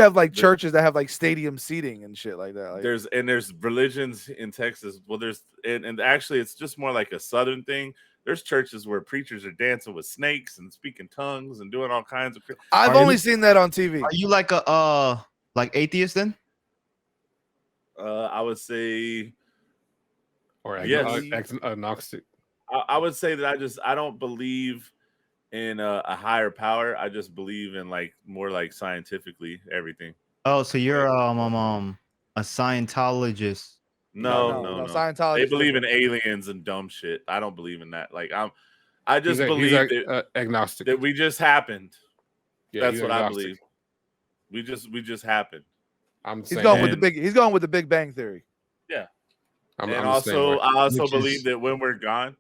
have like churches that have like stadium seating and shit like that. Like, there's religions in Texas. Well, and actually it's just more like a southern thing. There's churches where preachers are dancing with snakes and speaking tongues and doing all kinds of. I've only seen that on TV. Are you like a like atheist then? I would say, or agnostic. I would say that I don't believe in a higher power. I just believe in like more like scientifically everything. Oh, so you're a Scientologist? No. Scientology. They believe in aliens and dumb shit. I don't believe in that. Like I just believe that agnostic. That we just happened. Yeah, that's what agnostic. I believe. We just happened. He's going with the Big Bang Theory. Yeah. I also believe that when we're gone,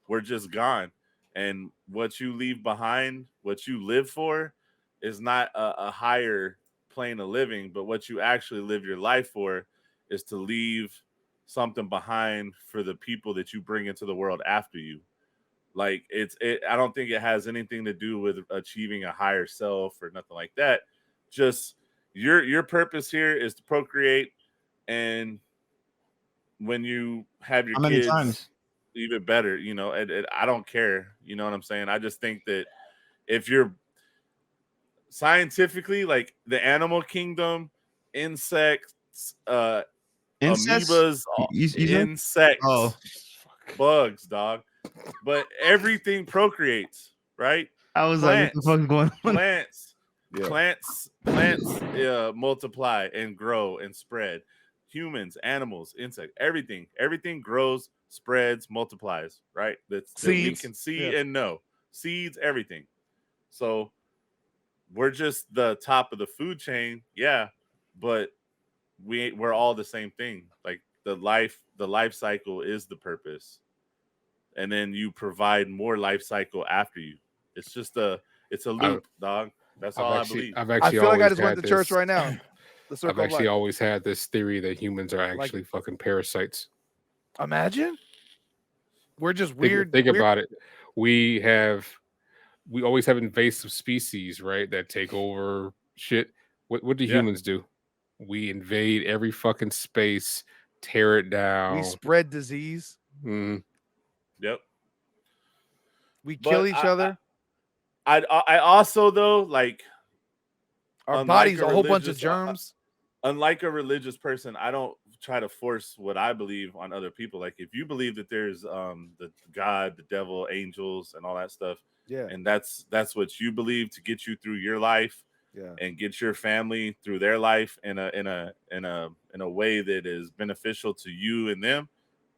we're just gone. And what you leave behind, what you live for, is not a higher plane of living, but what you actually live your life for is to leave something behind for the people that you bring into the world after you. Like I don't think it has anything to do with achieving a higher self or nothing like that. Just your purpose here is to procreate, and when you have your kids, even better, you know. I don't care, you know what I'm saying? I just think that if you're scientifically, like the animal kingdom, insects, amoebas, insects, bugs, dog, but everything procreates, right? I was like, what the fuck's going on? Plants multiply and grow and spread. Humans, animals, insects, everything grows, spreads, multiplies, right? That we can see and know. Seeds, everything. So we're just the top of the food chain, yeah, but we're all the same thing. Like the life cycle is the purpose, and then you provide more life cycle after you. It's just a loop, dog. That's all I believe. I feel like I just went to church right now. I've actually always had this theory that humans are actually fucking parasites. Imagine. We're just weird. Think about it. We always have invasive species, right? That take over shit. What do humans do? We invade every fucking space, tear it down. We spread disease. Yep. We kill each other. I also, though, like, our bodies are a whole bunch of germs. Unlike a religious person, I don't try to force what I believe on other people. Like, if you believe that there's the God, the devil, angels, and all that stuff, and that's what you believe to get you through your life, and get your family through their life in a way that is beneficial to you and them,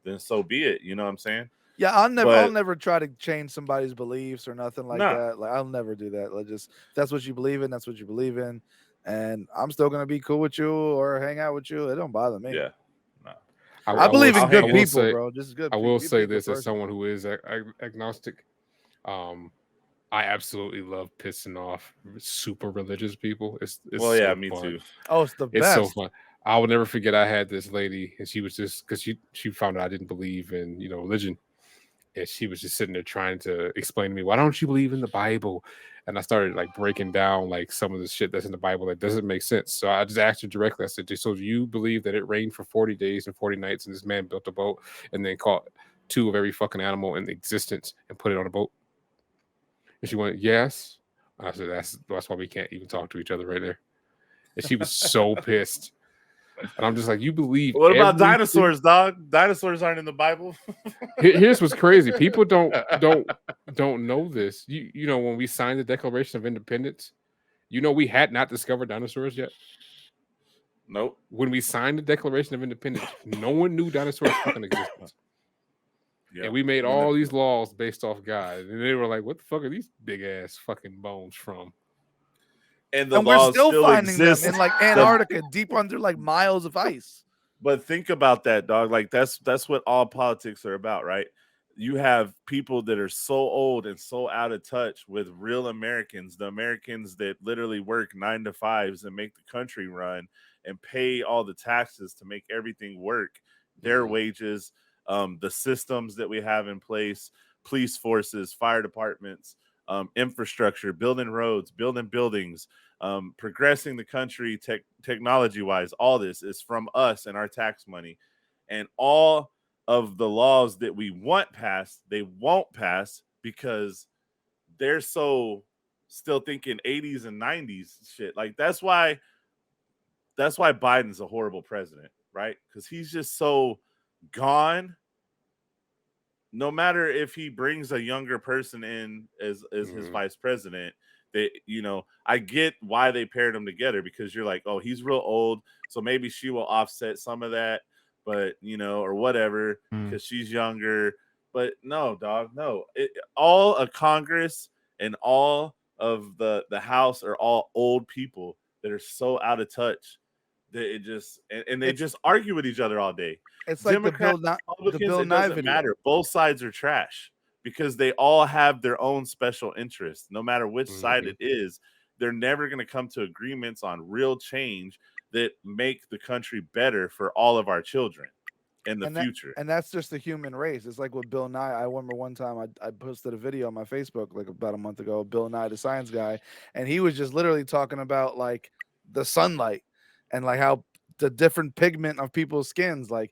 then so be it. You know what I'm saying? Yeah, I'll never try to change somebody's beliefs or nothing like that. Like, I'll never do that. Like, just that's what you believe in. That's what you believe in, and I'm still gonna be cool with you or hang out with you. It don't bother me. Yeah, no. I believe in good people, bro. Just good. I will say this as someone who is agnostic. I absolutely love pissing off super religious people. It's me fun. too. Oh, it's the best. It's so fun. I will never forget. I had this lady, and she was just because she found out I didn't believe in religion. And she was just sitting there trying to explain to me, why don't you believe in the Bible? And I started like breaking down like some of the shit that's in the Bible that doesn't make sense. So I just asked her directly. I said, so do you believe that it rained for 40 days and 40 nights and this man built a boat and then caught 2 of every fucking animal in existence and put it on a boat? And she went, yes. And I said, that's why we can't even talk to each other right there. And she was so pissed. And I'm just like, you believe? What about dinosaurs, dog? Dinosaurs aren't in the Bible. Here's what's crazy. People don't know this. You know, when we signed the Declaration of Independence, we had not discovered dinosaurs yet. Nope. When we signed the Declaration of Independence, no one knew dinosaurs fucking existed. Yep. And we made all these laws based off God, and they were like, "What the fuck are these big ass fucking bones from?" And we're still finding exist. them in like Antarctica, deep under like miles of ice. But think about that, dog. Like that's what all politics are about, right? You have people that are so old and so out of touch with real Americans, the Americans that literally work 9 to 5s and make the country run and pay all the taxes to make everything work, their wages, the systems that we have in place, police forces, fire departments, infrastructure, building roads, building buildings, progressing the country technology-wise. All this is from us and our tax money. And all of the laws that we want passed, they won't pass because they're so still thinking 80s and 90s shit. Like that's why Biden's a horrible president, right? Because he's just so gone. No matter if he brings a younger person in as his vice president, I get why they paired them together, because you're like, oh, he's real old, so maybe she will offset some of that, but or whatever, because she's younger. But no, dog, no. All of Congress and all of the House are all old people that are so out of touch that it just and they just argue with each other all day. It's like Republicans, the Bill Nye video. Matter. Both sides are trash because they all have their own special interests. No matter which side it is, they're never going to come to agreements on real change that make the country better for all of our children in the future. And that's just the human race. It's like with Bill Nye. I remember one time I posted a video on my Facebook like about a month ago, Bill Nye, the science guy, and he was just literally talking about like the sunlight and like how the different pigment of people's skins, like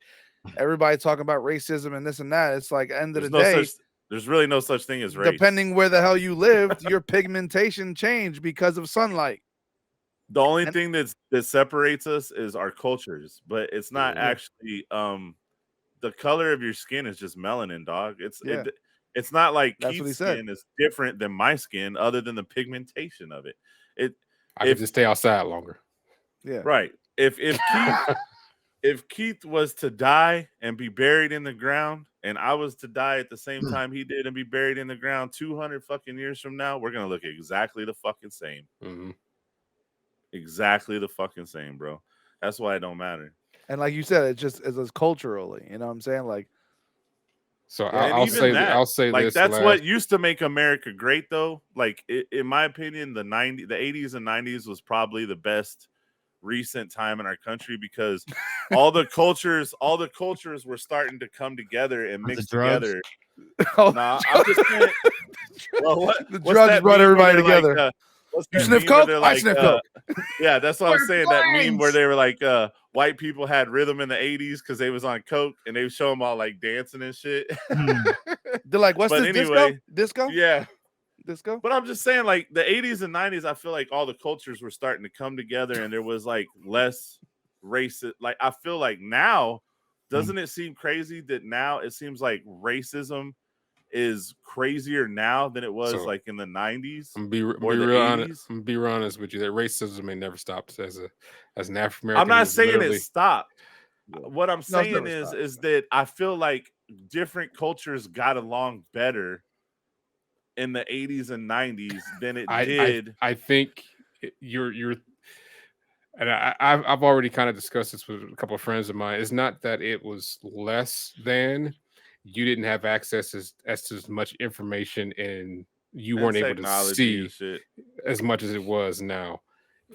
everybody talking about racism and this and that. It's like end of the day, there's really no such thing as race. Depending where the hell you lived, your pigmentation changed because of sunlight. The only thing that separates us is our cultures, but it's not actually the color of your skin is just melanin, dog. It's not like Keith's skin is different than my skin, other than the pigmentation of it. I could just stay outside longer. Yeah, right. If Keith was to die and be buried in the ground, and I was to die at the same time he did and be buried in the ground 200 fucking years from now, we're gonna look exactly the fucking same. Exactly the fucking same, bro. That's why it don't matter. And like you said, it's culturally, you know what I'm saying? Like, so I'll say like this. That's what used to make America great, though. Like in my opinion, the 80s and 90s was probably the best recent time in our country, because all the cultures were starting to come together and mix together. Nah, I'm just saying. Well, the drugs brought everybody together. Like, you sniff coke? I sniff coke. Yeah, that's what I'm saying. That meme where they were like, white people had rhythm in the 80s because they was on coke, and they would show them all like dancing and shit. They're like, what's this, disco? Yeah. Disco? But I'm just saying, like the 80s and 90s, I feel like all the cultures were starting to come together, and there was like less racist. Like I feel like now, doesn't it seem crazy that now it seems like racism is crazier now than it was like in the 90s? I'm gonna be real honest with you. That racism may never stop as an African American. I'm not saying it stopped. What I'm saying is that I feel like different cultures got along better in the 80s and 90s than it did. I think you're and I've already kind of discussed this with a couple of friends of mine. It's not that it was less than. You didn't have access as much information, and you weren't able to see as much as it was now.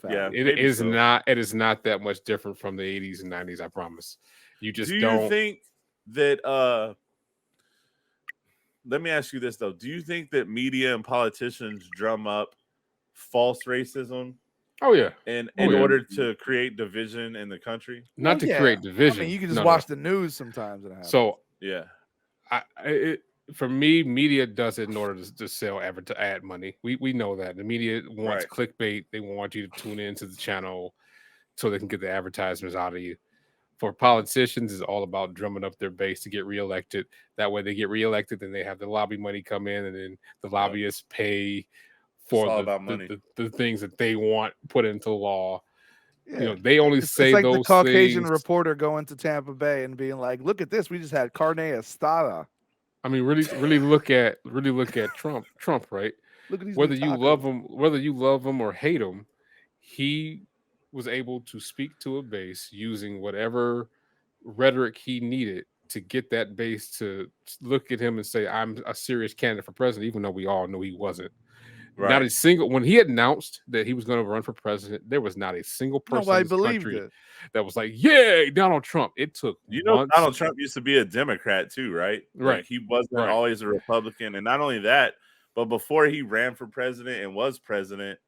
Yeah, it is not that much different from the 80s and 90s. I promise. You just don't. Do you think that? Let me ask you this though: do you think that media and politicians drum up false racism? Oh yeah, in order to create division in the country? Not to create division. I mean, you can just watch the news sometimes. So yeah. For me, media does it in order to sell ad money. We know that the media wants clickbait. They want you to tune into the channel so they can get the advertisements out of you. For politicians, it's all about drumming up their base to get reelected. That way, they get reelected, then they have the lobby money come in, and then the lobbyists pay for the things that they want put into law. Yeah. You know, they only say it's like those the Caucasian things. reporter going to Tampa Bay and being like, "Look at this, we just had carne asada." I mean, really look at Trump. Trump, right? Look at these whether you love him or hate him, he was able to speak to a base using whatever rhetoric he needed to get that base to look at him and say, "I'm a serious candidate for president," even though we all know he wasn't. Right. Not a single, when he announced that he was going to run for president, there was not a single person in this country that was like, "Yay, Donald Trump." It took Donald Trump used to be a Democrat too, right? Right. Like he wasn't always a Republican, and not only that, But before he ran for president and was president,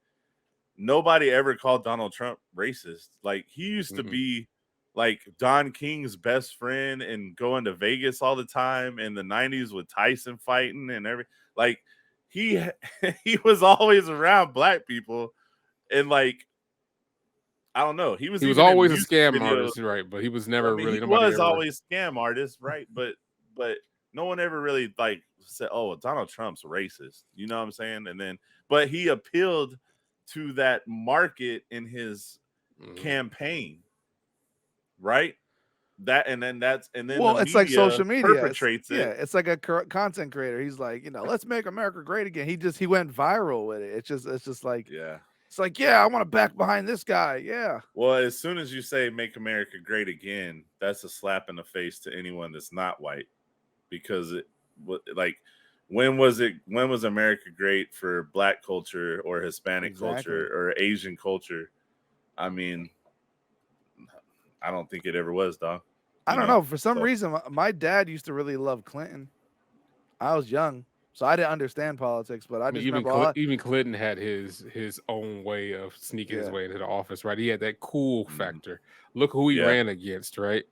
nobody ever called Donald Trump racist. Like, he used to be like Don King's best friend and going to Vegas all the time in the 90s with Tyson fighting and everything. Like, he was always around black people, and like, I don't know. He was always a scam artist, right? But he was never really. He was always scam artist, right? But no one ever really like said, "Oh, Donald Trump's racist." You know what I'm saying? And then, but he appealed to that market in his campaign, right? Well, it's like social media perpetrates it. Yeah, it's like a content creator. He's like, let's make America great again. He went viral with it. It's just like, it's like, I want to back behind this guy. Yeah. Well, as soon as you say "Make America Great Again," that's a slap in the face to anyone that's not white, because when was America great for Black culture or Hispanic culture or Asian culture? I mean, I don't think it ever was, dog. I don't know. For some reason, my dad used to really love Clinton. I was young, so I didn't understand politics, but I just even Clinton had his own way of sneaking his way into the office, right? He had that cool factor. Look who he ran against, right?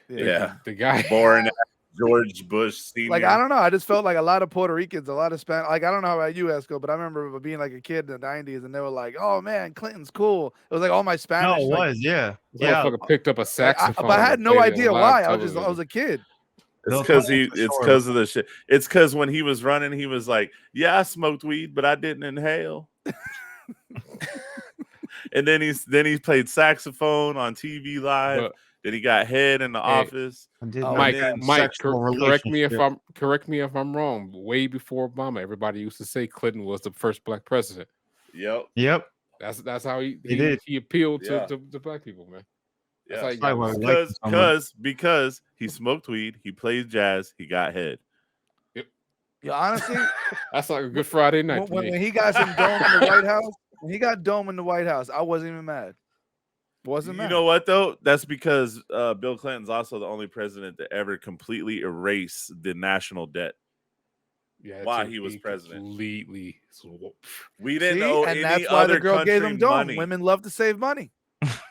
Yeah, the guy born George Bush Sr. Like, I don't know. I just felt like a lot of Puerto Ricans, a lot of Spanish. Like, I don't know about you, Esco, but I remember being like a kid in the 90s, and they were like, "Oh man, Clinton's cool." It was like all my Spanish. No, it was, yeah. Picked up a saxophone. But I had no idea why. I was a kid. It's because of the shit. It's because when he was running, he was like, "Yeah, I smoked weed, but I didn't inhale." And then he played saxophone on TV live. Then he got head in the office. Mike, correct me if I'm wrong. Way before Obama, everybody used to say Clinton was the first black president. Yep. That's how he did. He appealed to black people, man. Yeah, because he smoked weed, he played jazz, he got head. Yep. Yeah, honestly, that's like a good Friday night. When he got some dome in the White House, I wasn't even mad. You know what though? That's because Bill Clinton's also the only president to ever completely erase the national debt. While he was president, completely. We didn't owe any that's why why the the girl gave him dome. money. Women love to save money.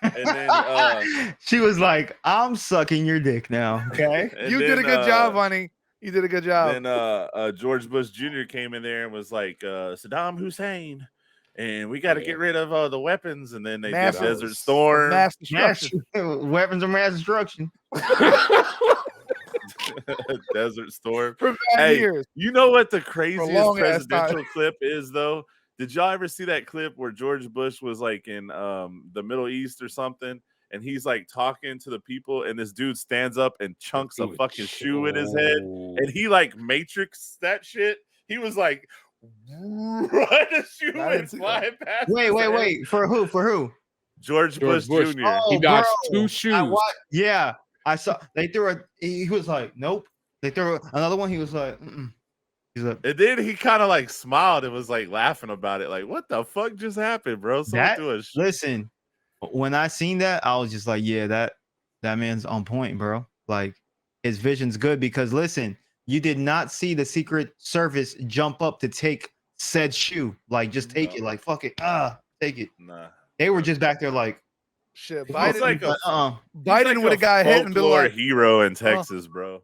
And then she was like, "I'm sucking your dick now." Okay, you did a good job, honey. You did a good job. Then George Bush Jr. came in there and was like, Saddam Hussein. And we got to get rid of the weapons, and then they did Desert Storm, mass destruction, weapons of mass destruction, Desert Storm. For years. You know what the craziest presidential clip is, though? Did y'all ever see that clip where George Bush was like in the Middle East or something, and he's like talking to the people, and this dude stands up and chunks a fucking shoe in his head, and he like Matrix that shit. He was like, run a shoe and fly past. Wait. For who? George Bush Jr. Oh, he dodged 2 shoes. I saw they threw he was like, nope. They threw another one. He was like, mm-mm. He's like, and then he kind of like smiled and was like laughing about it. Like, what the fuck just happened, bro? Listen, when I seen that, I was just like, yeah, that man's on point, bro. Like, his vision's good because listen, you did not see the Secret Service jump up to take said shoe. Like, just take it. Like, fuck it. Take it. Nah. They were just back there like, shit. Biden, Biden would have got hit and been like, hero in Texas, bro.